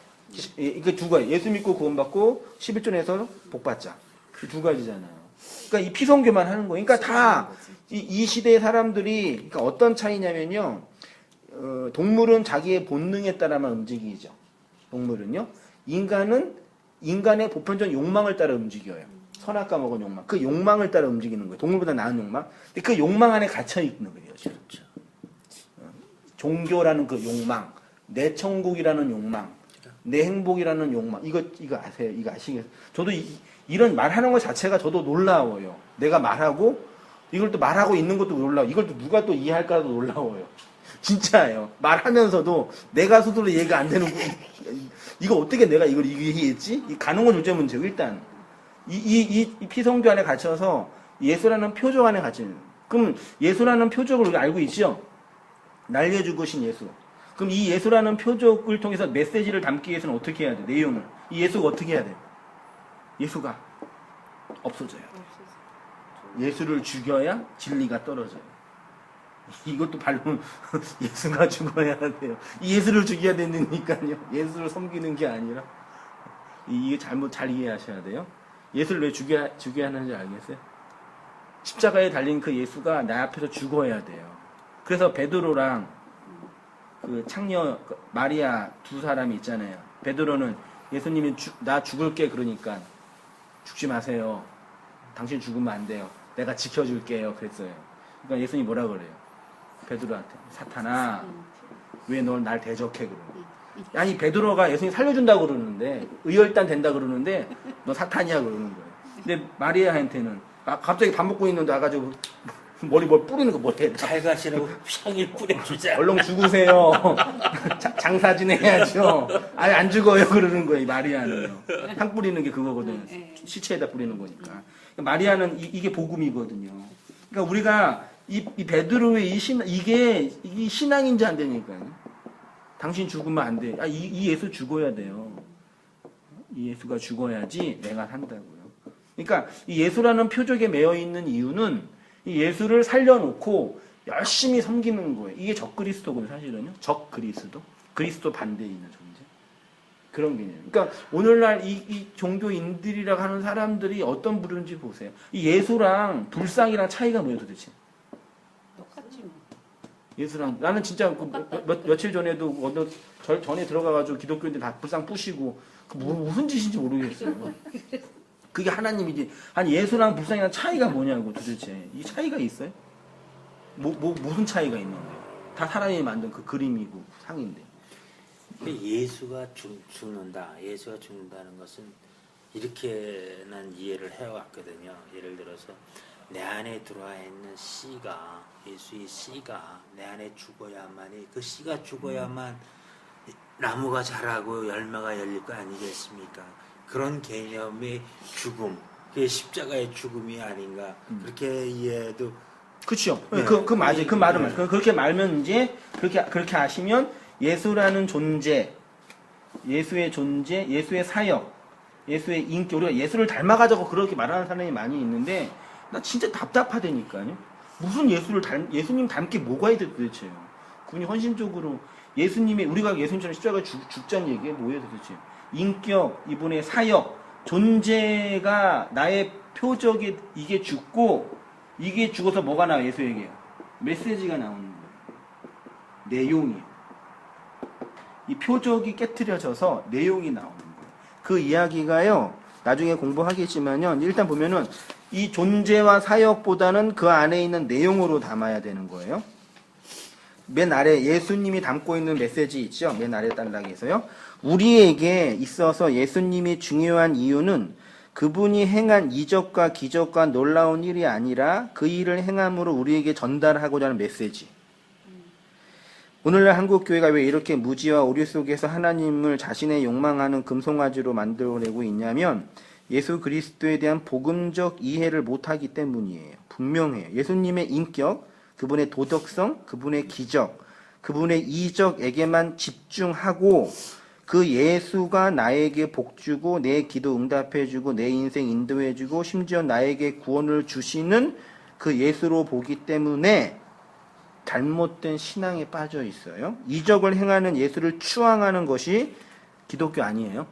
이게 두 가지. 예수 믿고 구원받고 11조에서 복받자. 이 두 가지잖아요. 그러니까 이 피선교만 하는 거예요. 그러니까 다 이 시대의 사람들이 그러니까 어떤 차이냐면요. 동물은 자기의 본능에 따라만 움직이죠. 동물은요. 인간은 인간의 보편적 욕망을 따라 움직여요. 선악과 먹은 욕망. 그 욕망을 따라 움직이는 거예요. 동물보다 나은 욕망. 근데 그 욕망 안에 갇혀 있는 거예요. 그렇죠. 종교라는 그 욕망, 내 천국이라는 욕망, 내 행복이라는 욕망. 이거 아세요? 이거 아시겠어요? 저도 이런 말하는 것 자체가 저도 놀라워요. 내가 말하고 이걸 또 말하고 있는 것도 놀라워. 이걸 또 누가 또 이해할까도 놀라워요. 진짜예요. 말하면서도 내가 스스로 이해가 안 되는 거. 이거 어떻게 내가 이걸 이해했지? 이 가능한 존재 문제고 일단 이 피성교 안에 갇혀서 예수라는 표적 안에 갇히는. 그럼 예수라는 표적을 우리가 알고 있죠? 날려 죽으신 예수. 그럼 이 예수라는 표적을 통해서 메시지를 담기 위해서는 어떻게 해야 돼? 내용을. 이 예수가 어떻게 해야 돼? 예수가 없어져야 돼. 예수를 죽여야 진리가 떨어져요. 이것도 발문 예수가 죽어야 돼요. 이 예수를 죽여야 되니까요. 예수를 섬기는 게 아니라 이게 잘 이해하셔야 돼요. 예수를 왜 죽여야 하는지 알겠어요? 십자가에 달린 그 예수가 나 앞에서 죽어야 돼요. 그래서 베드로랑 그 창녀 마리아 두 사람이 있잖아요. 베드로는 예수님이 나 죽을게 그러니까 죽지 마세요. 당신 죽으면 안 돼요. 내가 지켜줄게요. 그랬어요. 그러니까 예수님이 뭐라 그래요? 베드로한테 사탄아 왜 널 날 대적해 그러는 아니 베드로가 예수님 살려준다고 그러는데 의열단 된다 그러는데 너 사탄이야 그러는 거예요. 근데 마리아한테는 갑자기 밥 먹고 있는데 와가지고 머리 뭘 뿌리는 거 뭐해? 잘 가시라고 향을 뿌려주자. 얼른 죽으세요. 장사 지내야죠. 아니 안 죽어요 그러는 거예요. 마리아는요. 향 뿌리는 게 그거거든요. 시체에다 뿌리는 거니까. 마리아는 이게 복음이거든요. 그러니까 우리가 이 베드로의 이게 신앙인지 안 되니까요. 당신 죽으면 안 돼. 이 예수 죽어야 돼요. 이 예수가 죽어야지 내가 산다고요. 그러니까 이 예수라는 표적에 매여 있는 이유는 이 예수를 살려놓고 열심히 섬기는 거예요. 이게 적그리스도거든요, 사실은요. 적그리스도. 그리스도 반대에 있는 존재. 그런 개념. 그러니까 오늘날 이 종교인들이라고 하는 사람들이 어떤 부류인지 보세요. 이 예수랑 불상이랑 차이가 뭐예요, 도대체? 똑같지 뭐. 예수랑 나는 진짜 며칠 전에도 어느 전에 들어가가지고 기독교인들 다 불상 부시고 무슨 짓인지 모르겠어요. 그게 하나님이지. 아니 예수랑 불상이랑 차이가 뭐냐고 도대체. 이 차이가 있어요? 무슨 차이가 있는데? 다 사람이 만든 그 그림이고 상인데. 예수가 죽는다. 예수가 죽는다는 것은 이렇게 난 이해를 해왔거든요. 예를 들어서 내 안에 들어와 있는 씨가 예수의 씨가 내 안에 죽어야만이 그 씨가 죽어야만 나무가 자라고 열매가 열릴 거 아니겠습니까? 그런 개념의 죽음, 그게 십자가의 죽음이 아닌가 그렇게 이해해도 그렇죠. 네. 그 맞아요. 그 말은 네. 맞아요. 그렇게 말면 이제 그렇게 하시면 예수라는 존재, 예수의 존재, 예수의 사역, 예수의 인기, 우리가 예수를 닮아가자고 그렇게 말하는 사람이 많이 있는데 나 진짜 답답하다니까요. 무슨 예수님 닮게 뭐가 있대 도대체요. 그분이 헌신적으로 예수님이 우리가 예수님처럼 십자가에 죽자는 얘기가 뭐예요 도대체. 인격, 이분의 사역, 존재가 나의 표적이 이게 죽고 이게 죽어서 뭐가 나와요 예수에게? 메시지가 나오는 거예요. 내용이에요. 이 표적이 깨트려져서 내용이 나오는 거예요. 그 이야기가요. 나중에 공부하겠지만요. 일단 보면은 이 존재와 사역보다는 그 안에 있는 내용으로 담아야 되는 거예요. 맨 아래 예수님이 담고 있는 메시지 있죠. 맨 아래 단락에서요. 우리에게 있어서 예수님이 중요한 이유는 그분이 행한 이적과 기적과 놀라운 일이 아니라 그 일을 행함으로 우리에게 전달하고자 하는 메시지. 오늘날 한국교회가 왜 이렇게 무지와 오류 속에서 하나님을 자신의 욕망하는 금송아지로 만들어내고 있냐면 예수 그리스도에 대한 복음적 이해를 못하기 때문이에요. 분명해요. 예수님의 인격, 그분의 도덕성, 그분의 기적, 그분의 이적에게만 집중하고 그 예수가 나에게 복주고 내 기도 응답해주고 내 인생 인도해주고 심지어 나에게 구원을 주시는 그 예수로 보기 때문에 잘못된 신앙에 빠져 있어요. 이적을 행하는 예수를 추앙하는 것이 기독교 아니에요.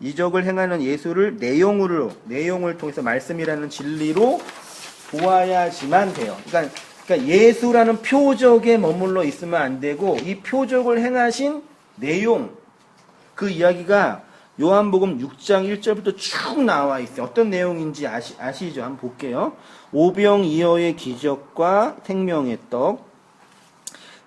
이적을 행하는 예수를 내용을 통해서 말씀이라는 진리로 보아야지만 돼요. 그러니까 예수라는 표적에 머물러 있으면 안 되고 이 표적을 행하신 내용, 그 이야기가 요한복음 6장 1절부터 쭉 나와 있어요. 어떤 내용인지 아시죠? 한번 볼게요. 오병이어의 기적과 생명의 떡.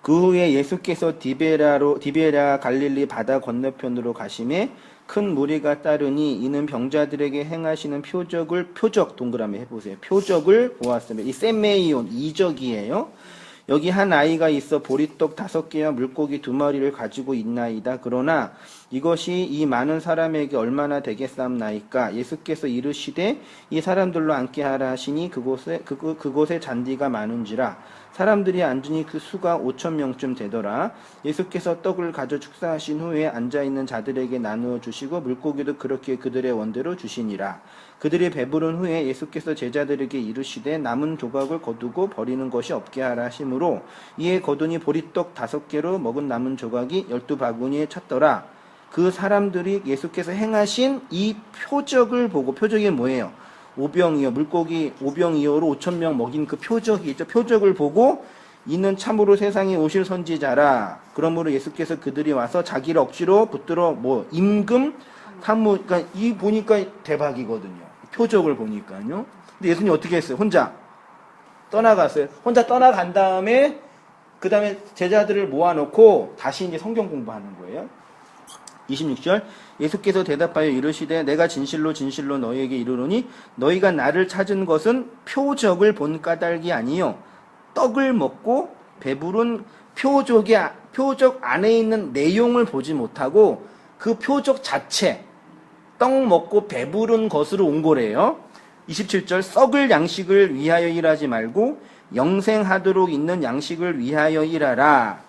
그 후에 예수께서 디베랴 갈릴리 바다 건너편으로 가심에 큰 무리가 따르니 이는 병자들에게 행하시는 표적 동그라미 해보세요. 표적을 보았으며 이 세메이온 이적이에요. 여기 한 아이가 있어 보리떡 5개와 물고기 2마리를 가지고 있나이다. 그러나 이것이 이 많은 사람에게 얼마나 되겠사옵나이까. 예수께서 이르시되 이 사람들로 앉게 하라 하시니 그곳에 잔디가 많은지라 사람들이 앉으니 그 수가 5,000명쯤 되더라. 예수께서 떡을 가져 축사하신 후에 앉아있는 자들에게 나누어 주시고 물고기도 그렇게 그들의 원대로 주시니라. 그들이 배부른 후에 예수께서 제자들에게 이르시되 남은 조각을 거두고 버리는 것이 없게 하라 하시므로 이에 거두니 보리떡 5개로 먹은 남은 조각이 12바구니에 찼더라. 그 사람들이 예수께서 행하신 이 표적을 보고, 표적이 뭐예요? 오병이어, 물고기 오병이어로 5,000명 먹인 그 표적이 있죠. 표적을 보고 이는 참으로 세상에 오실 선지자라. 그러므로 예수께서 그들이 와서 자기를 억지로 붙들어 임금 산무, 그러니까 이 보니까 대박이거든요. 표적을 보니까요. 근데 예수님 어떻게 했어요? 혼자 떠나갔어요. 혼자 떠나간 다음에 그 다음에 제자들을 모아놓고 다시 이제 성경 공부하는 거예요. 26절 예수께서 대답하여 이르시되 내가 진실로 진실로 너희에게 이르노니 너희가 나를 찾은 것은 표적을 본 까닭이 아니요 떡을 먹고 배부른 표적 안에 있는 내용을 보지 못하고 그 표적 자체 떡 먹고 배부른 것으로 온 거래요. 27절 썩을 양식을 위하여 일하지 말고 영생하도록 있는 양식을 위하여 일하라.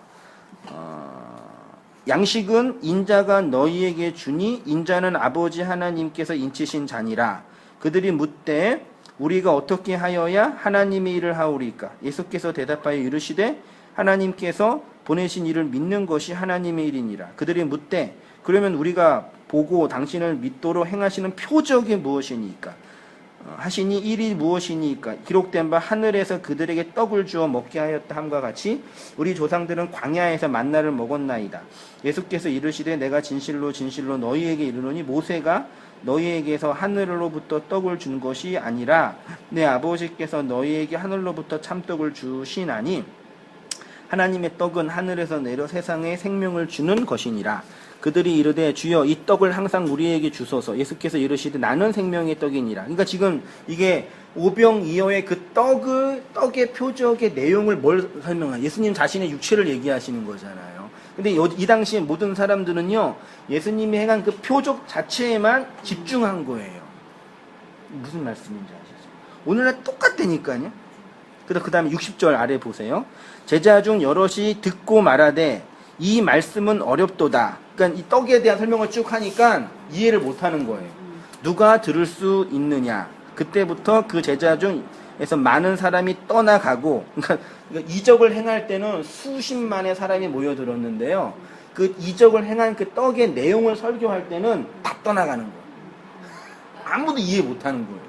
양식은 인자가 너희에게 주니 인자는 아버지 하나님께서 인치신 자니라. 그들이 묻되 우리가 어떻게 하여야 하나님의 일을 하오리까? 예수께서 대답하여 이르시되 하나님께서 보내신 이를 믿는 것이 하나님의 일이니라. 그들이 묻되 그러면 우리가 보고 당신을 믿도록 행하시는 표적이 무엇이니까? 하시니 일이 무엇이니까? 기록된 바 하늘에서 그들에게 떡을 주어 먹게 하였다 함과 같이 우리 조상들은 광야에서 만나를 먹었나이다. 예수께서 이르시되 내가 진실로 진실로 너희에게 이르노니 모세가 너희에게서 하늘로부터 떡을 준 것이 아니라 내 아버지께서 너희에게 하늘로부터 참떡을 주시나니 하나님의 떡은 하늘에서 내려 세상에 생명을 주는 것이니라. 그들이 이르되 주여 이 떡을 항상 우리에게 주소서. 예수께서 이르시되 나는 생명의 떡이니라. 그러니까 지금 이게 오병이어의 그 떡의 표적의 내용을 뭘 설명하냐? 예수님 자신의 육체를 얘기하시는 거잖아요. 근데 이 당시에 모든 사람들은요, 예수님이 행한 그 표적 자체에만 집중한 거예요. 무슨 말씀인지 아시죠? 오늘날 똑같다니까요. 그 다음에 60절 아래 보세요. 제자 중 여럿이 듣고 말하되 이 말씀은 어렵도다. 그러니까 이 떡에 대한 설명을 쭉 하니까 이해를 못하는 거예요. 누가 들을 수 있느냐? 그때부터 그 제자 중에서 많은 사람이 떠나가고, 그러니까 이적을 행할 때는 수십만의 사람이 모여들었는데요. 그 이적을 행한 그 떡의 내용을 설교할 때는 다 떠나가는 거예요. 아무도 이해 못하는 거예요.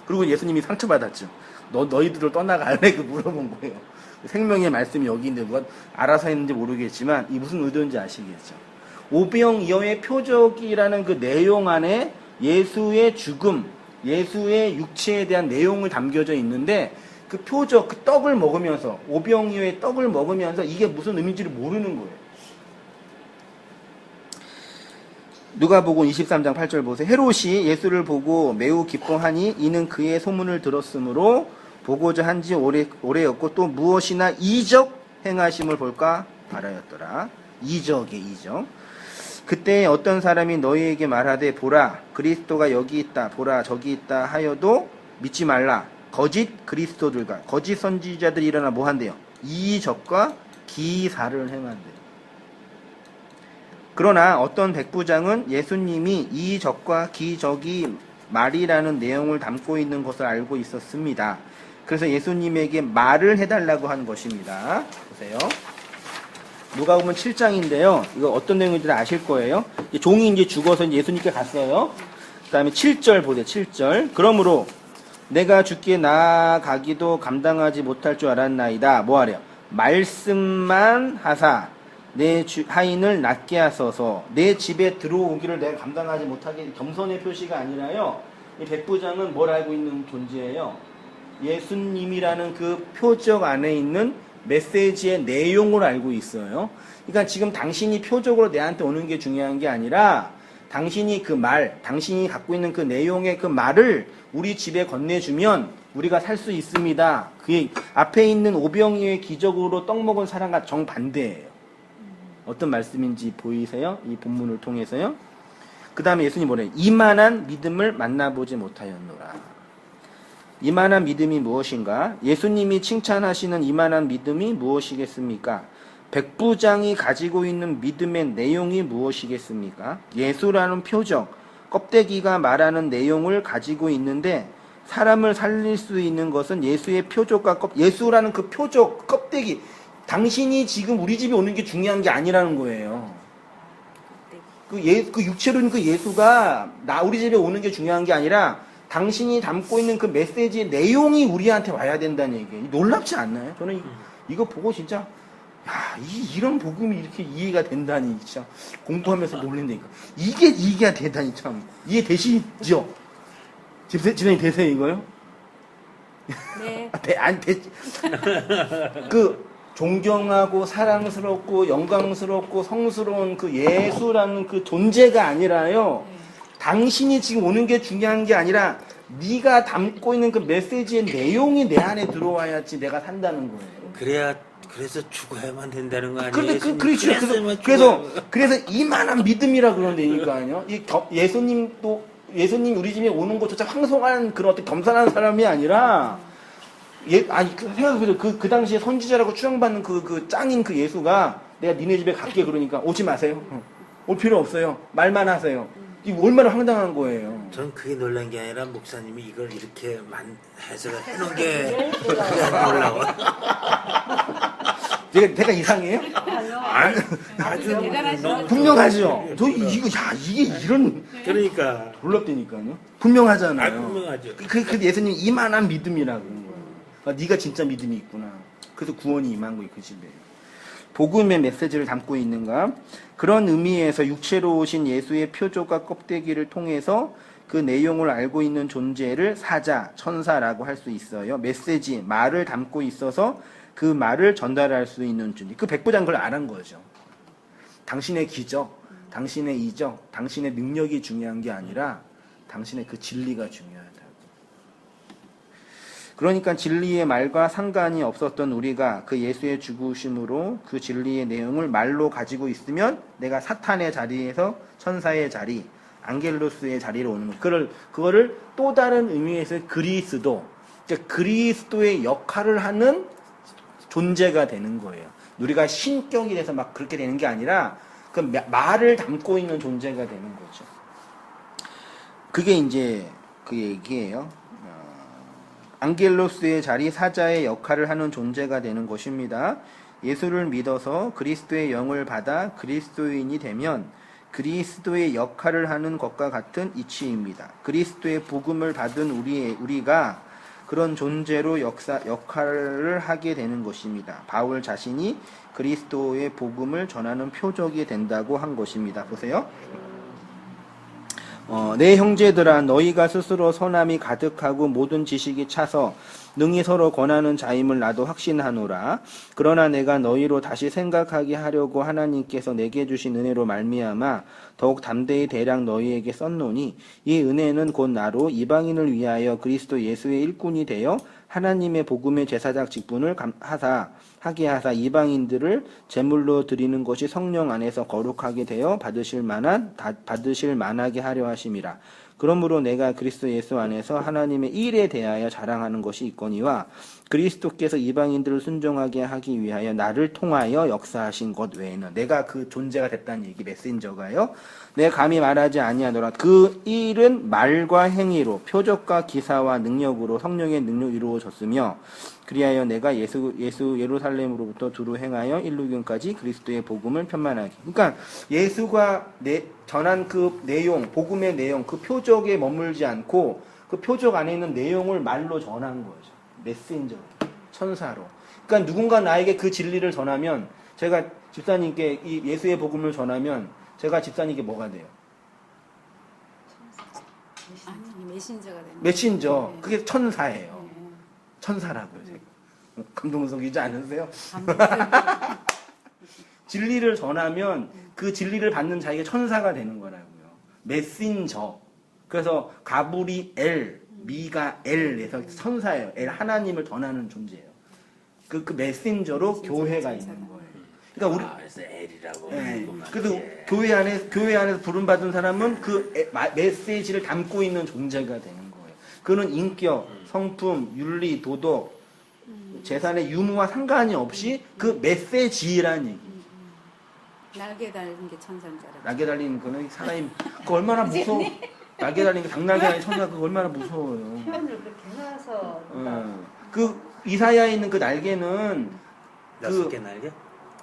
그리고 예수님이 상처받았죠. 너희들을 떠나갈래? 그 물어본 거예요. 생명의 말씀이 여기 있는데 누가 알아서 했는지 모르겠지만 이 무슨 의도인지 아시겠죠? 오병이어의 표적이라는 그 내용 안에 예수의 죽음, 예수의 육체에 대한 내용을 담겨져 있는데 그 표적, 그 떡을 먹으면서 오병이어의 떡을 먹으면서 이게 무슨 의미인지를 모르는 거예요. 누가복음 23장 8절 보세요. 헤롯이 예수를 보고 매우 기뻐하니 이는 그의 소문을 들었으므로 보고자 한지 오래였고 또 무엇이나 이적 행하심을 볼까 바라였더라. 이적의 이적. 그때 어떤 사람이 너희에게 말하되 보라 그리스도가 여기 있다 보라 저기 있다 하여도 믿지 말라. 거짓 그리스도들과 거짓 선지자들이 일어나 뭐 한대요? 이적과 기사를 행한대요. 그러나 어떤 백부장은 예수님이 이적과 기적이 말이라는 내용을 담고 있는 것을 알고 있었습니다. 그래서 예수님에게 말을 해달라고 한 것입니다. 보세요. 누가복음 7장인데요. 이거 어떤 내용인지 아실 거예요. 종이 이제 죽어서 예수님께 갔어요. 그 다음에 7절 보세요. 7절. 그러므로 내가 주께 나아가기도 감당하지 못할 줄 알았나이다. 뭐하래요? 말씀만 하사 내 하인을 낫게 하소서. 내 집에 들어오기를 내가 감당하지 못하게. 겸손의 표시가 아니라요. 이 백부장은 뭘 알고 있는 존재예요? 예수님이라는 그 표적 안에 있는 메시지의 내용을 알고 있어요. 그러니까 지금 당신이 표적으로 내한테 오는 게 중요한 게 아니라 당신이 그 말, 당신이 갖고 있는 그 내용의 그 말을 우리 집에 건네주면 우리가 살 수 있습니다. 그게 앞에 있는 오병이어의 기적으로 떡 먹은 사람과 정반대예요. 어떤 말씀인지 보이세요? 이 본문을 통해서요. 그 다음에 예수님이 뭐래요? 이만한 믿음을 만나보지 못하였노라. 이만한 믿음이 무엇인가? 예수님이 칭찬하시는 이만한 믿음이 무엇이겠습니까? 백부장이 가지고 있는 믿음의 내용이 무엇이겠습니까? 예수라는 표적, 껍데기가 말하는 내용을 가지고 있는데 사람을 살릴 수 있는 것은 예수의 표적과 예수라는 그 표적, 껍데기. 당신이 지금 우리 집에 오는 게 중요한 게 아니라는 거예요. 그 육체로는 그 예수가 우리 집에 오는 게 중요한 게 아니라 당신이 담고 있는 그 메시지의 내용이 우리한테 와야 된다는 얘기예요. 놀랍지 않나요? 저는 이거 보고 진짜 야, 이런 복음이 이렇게 이해가 된다니 진짜 공부하면서 놀란다니까. 이게 이해가 되다니 참 이해되시죠? 집사님 되세요 이거요? 네. 그 존경하고 사랑스럽고 영광스럽고 성스러운 그 예수라는 그 존재가 아니라요. 당신이 지금 오는 게 중요한 게 아니라 네가 담고 있는 그 메시지의 내용이 내 안에 들어와야지 내가 산다는 거예요. 그래서 죽어야만 된다는 거 아니에요? 그렇죠. 그래서 이만한 믿음이라 그런다니까요. 예수님 우리 집에 오는 것조차 황송한 그런 어떤 겸손한 사람이 아니라 생각해보세요. 그 당시에 선지자라고 추앙받는 그 짱인 그 예수가 내가 니네 집에 갈게 그러니까 오지 마세요. 올 필요 없어요. 말만 하세요. 이거 얼마나 황당한 거예요. 전 그게 놀란 게 아니라 목사님이 이걸 이렇게 해석을 해놓은 게 놀라워. 내가 이상해요? 아주 대단하시죠. 분명하죠. 이게 이런 그러니까 놀랍다니까요. 분명하잖아요. 분명하죠. 그 예수님 이만한 믿음이라고. 네가 진짜 믿음이 있구나. 그래서 구원이 임한 거예요, 그 집에. 복음의 메시지를 담고 있는가? 그런 의미에서 육체로 오신 예수의 표적과 껍데기를 통해서 그 내용을 알고 있는 존재를 사자, 천사라고 할 수 있어요. 메시지, 말을 담고 있어서 그 말을 전달할 수 있는 존재. 그 백부장 그걸 알은 거죠. 당신의 기적, 당신의 이적, 당신의 능력이 중요한 게 아니라 당신의 그 진리가 중요하다고. 그러니까 진리의 말과 상관이 없었던 우리가 그 예수의 죽으심으로 그 진리의 내용을 말로 가지고 있으면 내가 사탄의 자리에서 천사의 자리, 앙겔로스의 자리로 오는 거. 그거를 또 다른 의미에서 그리스도, 그러니까 그리스도의 역할을 하는 존재가 되는 거예요. 우리가 신격이 돼서 막 그렇게 되는 게 아니라 그 말을 담고 있는 존재가 되는 거죠. 그게 이제 그 얘기예요. 앙겔로스의 자리, 사자의 역할을 하는 존재가 되는 것입니다. 예수를 믿어서 그리스도의 영을 받아 그리스도인이 되면 그리스도의 역할을 하는 것과 같은 이치입니다. 그리스도의 복음을 받은 우리가 그런 존재로 역할을 하게 되는 것입니다. 바울 자신이 그리스도의 복음을 전하는 표적이 된다고 한 것입니다. 보세요. 내 형제들아 너희가 스스로 선함이 가득하고 모든 지식이 차서 능히 서로 권하는 자임을 나도 확신하노라. 그러나 내가 너희로 다시 생각하게 하려고 하나님께서 내게 주신 은혜로 말미암아 더욱 담대히 대략 너희에게 썼노니 이 은혜는 곧 나로 이방인을 위하여 그리스도 예수의 일꾼이 되어 하나님의 복음의 제사장 직분을 하게 하사 이방인들을 제물로 드리는 것이 성령 안에서 거룩하게 되어 받으실 만하게 하려 하심이라. 그러므로 내가 그리스도 예수 안에서 하나님의 일에 대하여 자랑하는 것이 있거니와 그리스도께서 이방인들을 순종하게 하기 위하여 나를 통하여 역사하신 것 외에는 내가 그 존재가 됐다는 얘기 메신저가요. 내가 감히 말하지 아니하노라. 그 일은 말과 행위로 표적과 기사와 능력으로 성령의 능력으로 이루어졌으며 그리하여 내가 예수 예루살렘으로부터 두루 행하여 일루경까지 그리스도의 복음을 편만하게. 그러니까 예수가 전한 그 내용, 복음의 내용, 그 표적에 머물지 않고 그 표적 안에 있는 내용을 말로 전한 거죠. 메신저, 천사로. 그러니까 누군가 나에게 그 진리를 전하면 제가 집사님께 이 예수의 복음을 전하면 제가 집사님께 뭐가 돼요? 아니, 메신저가 되는 메신저. 네. 그게 천사예요. 네. 천사라고요. 제가. 감동적이지 않으세요? 진리를 전하면 그 진리를 받는 자에게 천사가 되는 거라고요. 메신저. 그래서 가브리엘, 미가엘에서 천사예요. 엘 하나님을 전하는 존재예요. 그 메신저로 교회가 있는 거예요. 그러니까 우리 그래서 L이라고. 네. 그래서 교회 안에서 부름받은 사람은 그 메시지를 담고 있는 존재가 되는 거예요. 그는 인격, 성품, 윤리, 도덕, 재산의 유무와 상관이 없이 그 메시지라는 얘기. 날개 달린 게 천사인 줄 알았어요. 날개 달린 거는 사람이 그거 얼마나 무서워. 날개 달린 게 닭날개 달린 천사 그거 얼마나 무서워요. 표현을 그렇게 해서 그 이사야에 있는 그 날개는 6개 날개?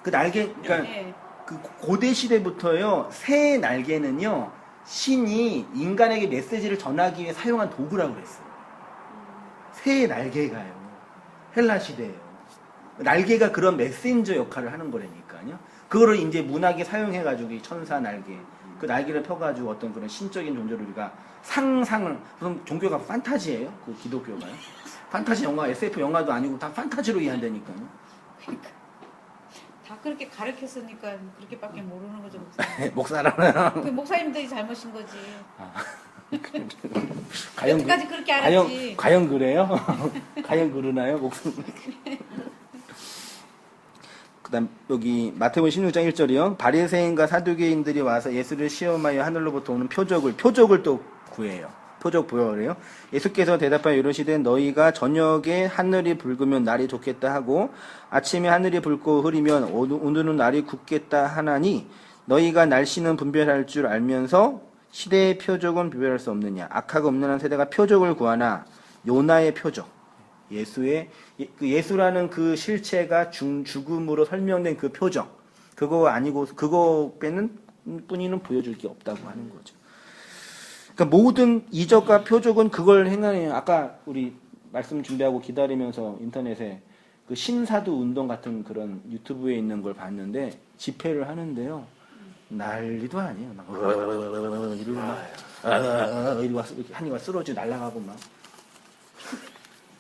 그 날개 그러니까 네. 그 고대 시대부터요 새 날개는요 신이 인간에게 메시지를 전하기 위해 사용한 도구라고 그랬어요. 새 날개가요 헬라 시대예요. 날개가 그런 메신저 역할을 하는 거라니까요. 그거를 이제 문학에 사용해가지고 이 천사 날개 그 날개를 펴가지고 어떤 그런 신적인 존재를 우리가 상상을 무슨 종교가 판타지예요? 그 기독교가요? 판타지 영화 SF 영화도 아니고 다 판타지로 이해한다니까요. 다 그렇게 가르쳤으니까 그렇게밖에 모르는 거죠. 목사라면 그 목사님들이 잘못인 거지. 과연 여태까지 그렇게 안 했지. 과연 그래요? 과연 그러나요? 목숨. 그다음 여기 마태복음 16장 1절이요. 바리새인과 사두개인들이 와서 예수를 시험하여 하늘로부터 오는 표적을 또 구해요. 표적 보여 그래요. 예수께서 대답하여 이르시되 너희가 저녁에 하늘이 붉으면 날이 좋겠다 하고 아침에 하늘이 붉고 흐리면 오늘은 날이 굳겠다 하나니 너희가 날씨는 분별할 줄 알면서 시대의 표적은 분별할 수 없느냐. 악하고 음란한 세대가 표적을 구하나 요나의 표적. 예수라는 그 실체가 죽음으로 설명된 그 표적. 그거 아니고 그거 빼는 뿐이는 보여줄 게 없다고 하는 거죠. 그러니까 모든 이적과 표적은 그걸 행하네요. 아까 우리 말씀 준비하고 기다리면서 인터넷에 그 신사도 운동 같은 그런 유튜브에 있는 걸 봤는데 집회를 하는데요. 난리도 아니에요. 막 이러고 막 이렇게 한이가 쓰러지고 날아가고 막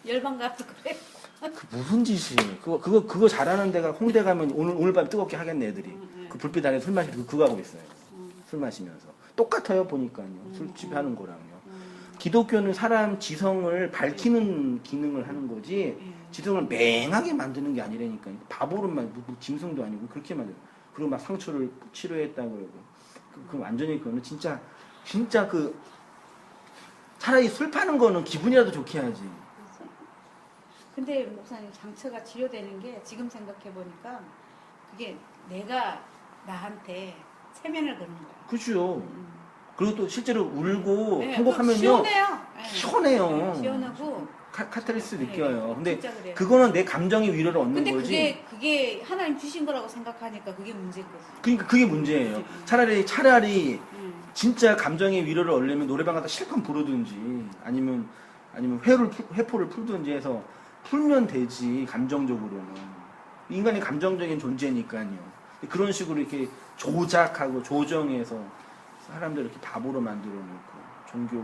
열방가도 그래. 그 무슨 짓이에요? 그거 잘하는 데가 홍대 가면 오늘 밤 뜨겁게 하겠네 애들이. 그 불빛 아래 술 마시고 그거 하고 있어요. 술 마시면서 똑같아요 보니까요. 술집 하는 거랑요. 기독교는 사람 지성을 밝히는 기능을 하는 거지 지성을 맹하게 만드는 게 아니라니까요. 바보로만 짐승도 아니고 그렇게 만들어. 그리고 막 상처를 치료했다고 그러고 그 완전히 그거는 진짜 그 차라리 술 파는 거는 기분이라도 좋게 하지. 근데 목사님 상처가 치료되는 게 지금 생각해 보니까 그게 내가 나한테 체면을 거는 거야. 그죠. 그리고 또 실제로 울고 네, 행복하면요. 시원해요. 네. 시원해요. 네, 시원하고. 카타르시스 네, 느껴요. 근데 진짜 그래요. 그거는 내 감정의 위로를 얻는 근데 거지. 그게 하나님 주신 거라고 생각하니까 그게 문제인 거지. 그러니까 그게 문제예요. 차라리 진짜 감정의 위로를 얻으려면 노래방 가서 실컷 부르든지 아니면 회포를 풀든지 해서 풀면 되지. 감정적으로는 인간이 감정적인 존재니까요. 그런 식으로 이렇게 조작하고 조정해서 사람들 이렇게 바보로 만들어 놓고 종교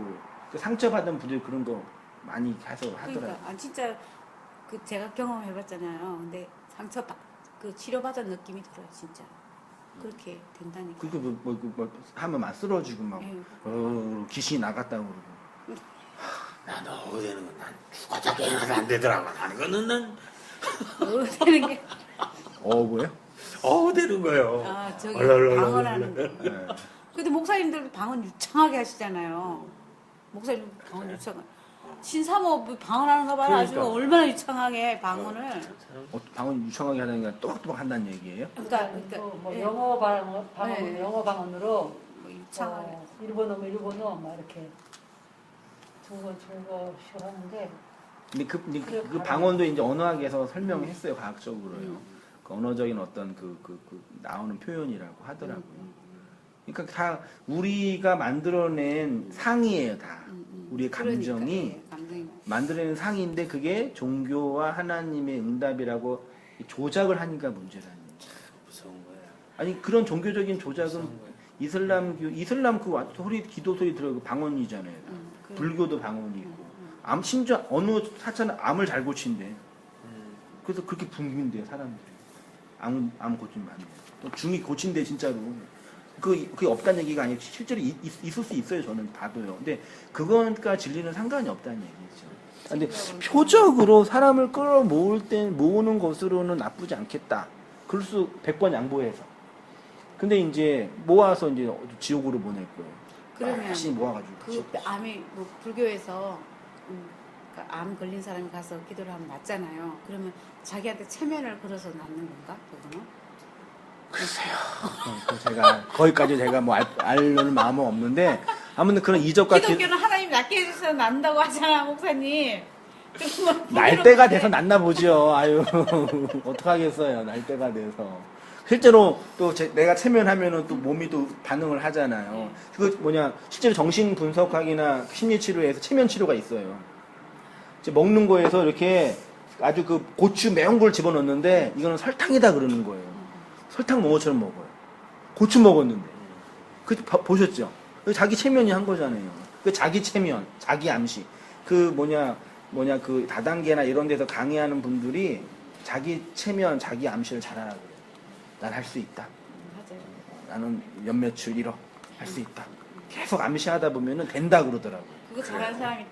상처받은 분들이 그런 거 많이 해서 하더라고요. 그러니까 진짜 그 제가 경험해봤잖아요. 근데 그 치료받은 느낌이 들어요, 진짜. 그렇게 된다니까. 그게 뭐 하면 막 쓰러지고 막 귀신이 나갔다고 그러고. 난 어우 되는 건 난 죽어도 깨어나도 안 되더라고. 나는 거는 난 되는 게. 뭐예요? 어우 되는 거예요. 저기 얼얼얼얼. 방언하는 거. 네. 근데 목사님들 방언 유창하게 하시잖아요. 목사님 방언 유창하게. 신사모 방언하는 거 봐라. 아주 그러니까. 얼마나 유창하게 방언을. 방언 유창하게 하다니까 또박또박 한다는 얘기예요? 그러니까 뭐 예. 영어 방언, 네. 영어 방언으로 뭐 유창하게. 일본어 막 이렇게 중국어 식으로 하는데 근데 그 방언도 이제 언어학에서 설명했어요, 과학적으로요. 그 언어적인 어떤 그 나오는 표현이라고 하더라고요. 그러니까 다 우리가 만들어낸 상이에요, 다. 우리의 감정이 감정이. 만들어낸 상인데 그게 종교와 하나님의 응답이라고 조작을 하니까 문제라는 얘기죠. 무서운 거야. 아니 그런 종교적인 조작은 무서운 거야. 이슬람 그 소리 기도 소리 들어 그 방언이잖아요. 불교도 방언이고 심지어 어느 사차는 암을 잘 고친대. 그래서 그렇게 붕괴돼요 사람들이. 암 고친 많이. 또 중이 고친대 진짜로. 그게 없다는 얘기가 아니고 실제로 있을 수 있어요. 저는 봐도요. 근데 그거니까 진리는 상관이 없다는 얘기죠. 근데 표적으로 사람을 모으는 것으로는 나쁘지 않겠다. 그럴 수 100번 양보해서. 근데 이제 모아서 이제 지옥으로 보낼 거예요. 그러면 열심히 모아가지고. 그 암이 뭐 불교에서 그러니까 암 걸린 사람이 가서 기도를 하면 낫잖아요. 그러면 자기한테 체면을 걸어서 낫는 건가? 그거는? 글쎄요. 제가 거기까지 제가 뭐 알려는 마음은 없는데 아무튼 그런 이적과 기독교는 하나님 낫게 해주셔서 난다고 하잖아, 목사님. 날 때가 돼서 낫나 보죠. 아유 어떡하겠어요. 날 때가 돼서. 실제로 또 내가 체면하면은 또 몸이 또 반응을 하잖아요. 그 실제로 정신 분석학이나 심리 치료에서 체면 치료가 있어요. 이제 먹는 거에서 이렇게 아주 그 고추 매운 걸 집어넣는데 이거는 설탕이다 그러는 거예요. 설탕 먹은 것처럼 먹어요. 고추 먹었는데. 보셨죠? 자기 체면이 한 거잖아요. 그 자기 체면, 자기 암시. 그 그 다단계나 이런 데서 강의하는 분들이 자기 체면, 자기 암시를 잘하라고 그래요. 난 할 수 있다. 맞아요. 나는 몇몇을 잃어. 할 수 있다. 계속 암시하다 보면은 된다 그러더라고요. 그거 잘하는 사람이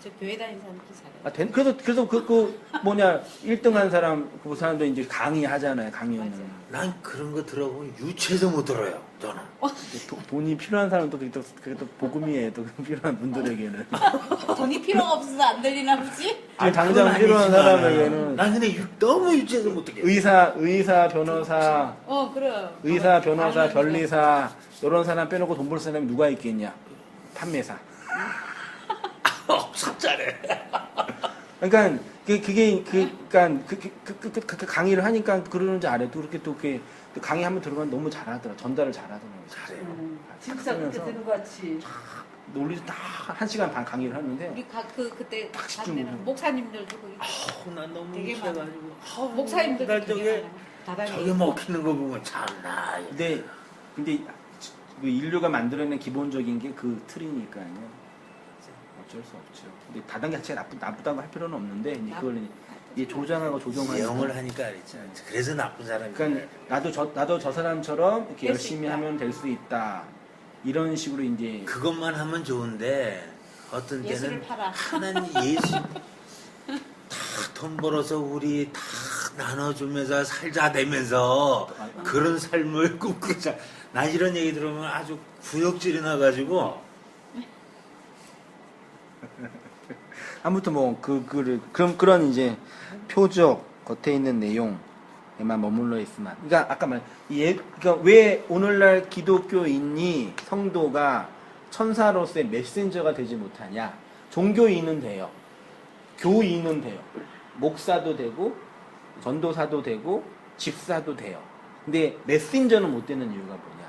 저 교회 다니는 사람이 잘해. 그래서 그 뭐냐 1등한 사람 그 사람도 이제 강의하잖아요. 강의는. 맞아요. 난 그런 거 들어보면 유치해서 못 들어요. 저는. 돈이 필요한 사람도 그게 또 복음이에요. 또 필요한 분들에게는. 돈이 필요가 없어서 안 들리나 보지? 지금 당장 그건 필요한 아니지만 사람에게는 난 근데 너무 유치해서 못하게. 의사, 변호사, 그래. 의사, 변호사, 변리사 이런 사람 빼놓고 돈 벌 사람이 누가 있겠냐? 판매사. 삽자래. 그러니까 그 강의를 하니까 그러는지 알아도 그렇게 또 강의하면 들어가면 너무 잘하더라. 전달을 잘하더라고요. 잘해요. 진짜 그때 들은 것 같이. 논리도 딱 1시간 반 강의를 하는데 우리 그때 갈 집중을 때는 해요. 목사님들도 거기 난 너무 되게 유치해가지고. 목사님들도 난 되게 저게 많아요. 다단계. 저게 먹히는 거 보면 참나. 근데 그 인류가 만들어낸 기본적인 게 그 틀이니까요. 어쩔 수 없죠. 근데 다단계 자체가 나쁘다고 할 필요는 없는데 이제 그걸 이제 조장하고 조정하는 내용을 하니까 알겠지. 그래서 나쁜 사람이. 그러니까 나도 저 사람처럼 이렇게 될수 열심히 있다. 하면 될 수 있다. 이런 식으로 이제 그것만 하면 좋은데 어떤 예수를 때는 팔아. 하나님 예수 다 돈 벌어서 우리 다 나눠주면서 살자 되면서 그런 삶을 꿈꾸자. 나 이런 얘기 들으면 아주 구역질이 나가지고 아무튼 뭐 그런 이제 표적 겉에 있는 내용에만 머물러 있으면 그러니까 아까 그러니까 왜 오늘날 기독교인이 성도가 천사로서의 메신저가 되지 못하냐? 종교인은 돼요. 교인은 돼요. 목사도 되고 전도사도 되고 집사도 돼요. 근데 메신저는 못 되는 이유가 뭐냐?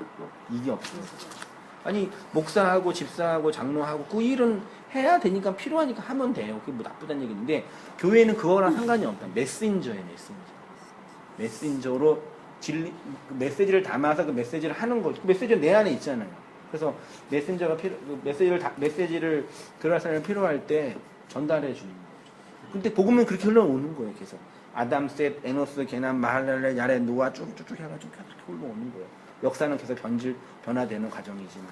이게 없어서. 아니 목사하고 집사하고 장로하고 그 일은 해야 되니까 필요하니까 하면 돼요. 그게 뭐 나쁘다는 얘기인데 교회는 그거랑 상관이 없다. 메신저예요, 메신저로 메시지를 담아서 그 메시지를 하는 거죠. 그 메시지는 내 안에 있잖아요. 그래서 메신저가 메시지를 들어갈 사람이 필요할 때 전달해 주는 거죠. 근데 복음은 그렇게 흘러오는 거예요, 계속. 아담, 셋, 에노스, 게남, 마할랄레, 야레, 노아 쭉쭉쭉 해가지고 계속 흘러오는 거예요. 역사는 계속 변화되는 과정이지만.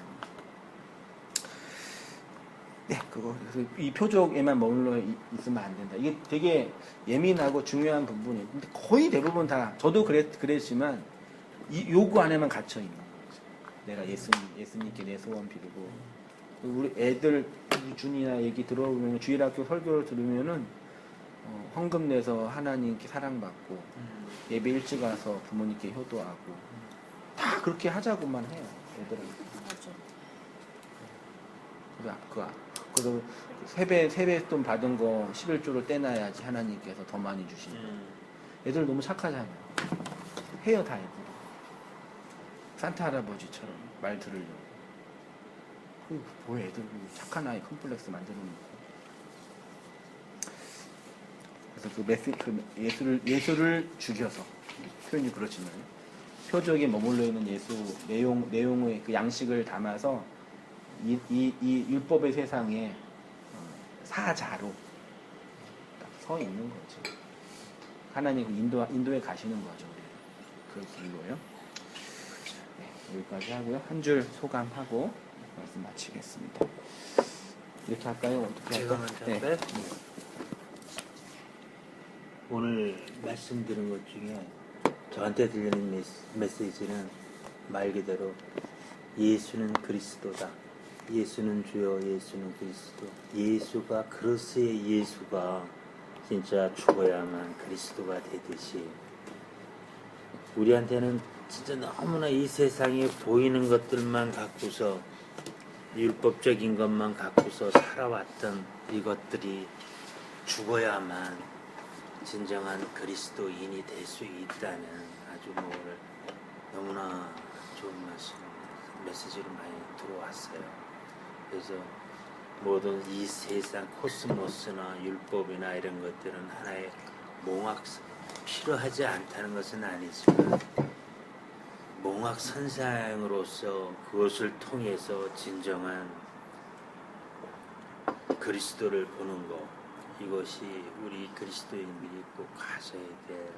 네, 그래서 이 표적에만 머물러 있으면 안 된다. 이게 되게 예민하고 중요한 부분이에요. 근데 거의 대부분 다, 저도 그랬지만, 이 요구 안에만 갇혀 있는 거죠. 내가 예수님께 내 소원 비르고. 우리 애들, 준이나 얘기 들어보면, 주일학교 설교를 들으면은, 헌금 내서 하나님께 사랑받고, 예배 일찍 와서 부모님께 효도하고, 다 그렇게 하자고만 해요, 애들은. 그래서 세뱃돈 받은 거 11조를 떼놔야지 하나님께서 더 많이 주시고. 애들 너무 착하잖아요. 해요, 다 애들. 산타 할아버지처럼 말 들으려고. 뭐 애들 착한 아이 컴플렉스 만들어 놓고. 그래서 예수를 죽여서 표현이 그렇지만 표적에 머물러 있는 예수 내용의 그 양식을 담아서 이 율법의 세상에 사자로 딱 서 있는 거죠. 하나님 인도에 가시는 거죠. 그 길로요. 네, 여기까지 하고요. 한 줄 소감하고 말씀 마치겠습니다. 이렇게 할까요? 어떻게 제가 할까요? 먼저 할까요? 오늘 말씀드린 것 중에 저한테 들리는 메시지는 말 그대로 예수는 그리스도다. 예수는 주여, 예수는 그리스도. 예수가 그리스의 예수가 진짜 죽어야만 그리스도가 되듯이 우리한테는 진짜 너무나 이 세상에 보이는 것들만 갖고서 율법적인 것만 갖고서 살아왔던 이것들이 죽어야만 진정한 그리스도인이 될 수 있다는 아주 오늘 너무나 좋은 메시지를 많이 들어왔어요. 그래서 모든 이 세상 코스모스나 율법이나 이런 것들은 하나의 몽학 필요하지 않다는 것은 아니지만 몽학 선상으로서 그것을 통해서 진정한 그리스도를 보는 것, 이것이 우리 그리스도인들이 꼭 가져야 될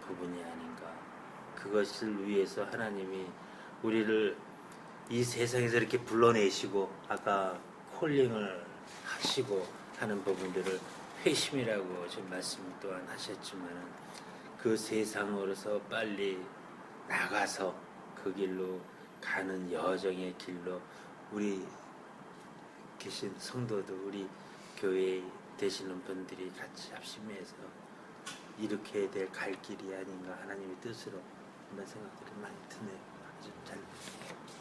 부분이 아닌가. 그것을 위해서 하나님이 우리를 이 세상에서 이렇게 불러내시고 아까 홀링을 하시고 하는 부분들을 회심이라고 지금 말씀 또한 하셨지만 그 세상으로서 빨리 나가서 그 길로 가는 여정의 길로 우리 계신 성도도 우리 교회에 되시는 분들이 같이 합심해서 이렇게 될 갈 길이 아닌가 하나님의 뜻으로 그런 생각들이 많이 드네요. 아주 잘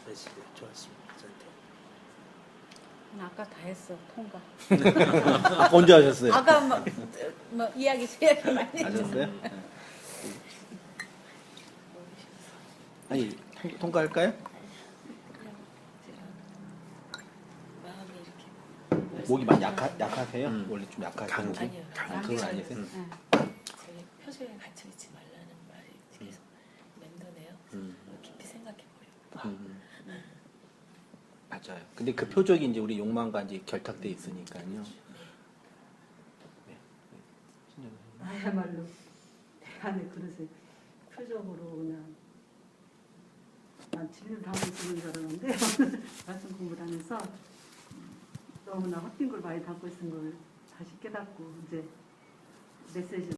하시고 좋았습니다. 저한테. 아까 다 했어 통과. 언제 하셨어요? 아까 뭐 이야기 많이 했죠. 하셨어요? 아니 통과할까요? 마음이 이렇게 목이 많이 약하세요? 원래 좀 약하세요? 감기? 아니요. 그건 아니세요? 저희 표정에 갇혀 있지 말라는 말이 계속 맴도네요. 깊이 생각해 보려고. 맞아요. 근데 그 표적이 이제 우리 욕망과 이제 결탁돼 있으니까요. 나야말로 내 안에 그릇에 표적으로 그냥 난 진리를 담고 있는 줄 알았는데 오늘 말씀 공부를 하면서 너무나 헛된 걸 많이 담고 있는 걸 다시 깨닫고 이제 메시지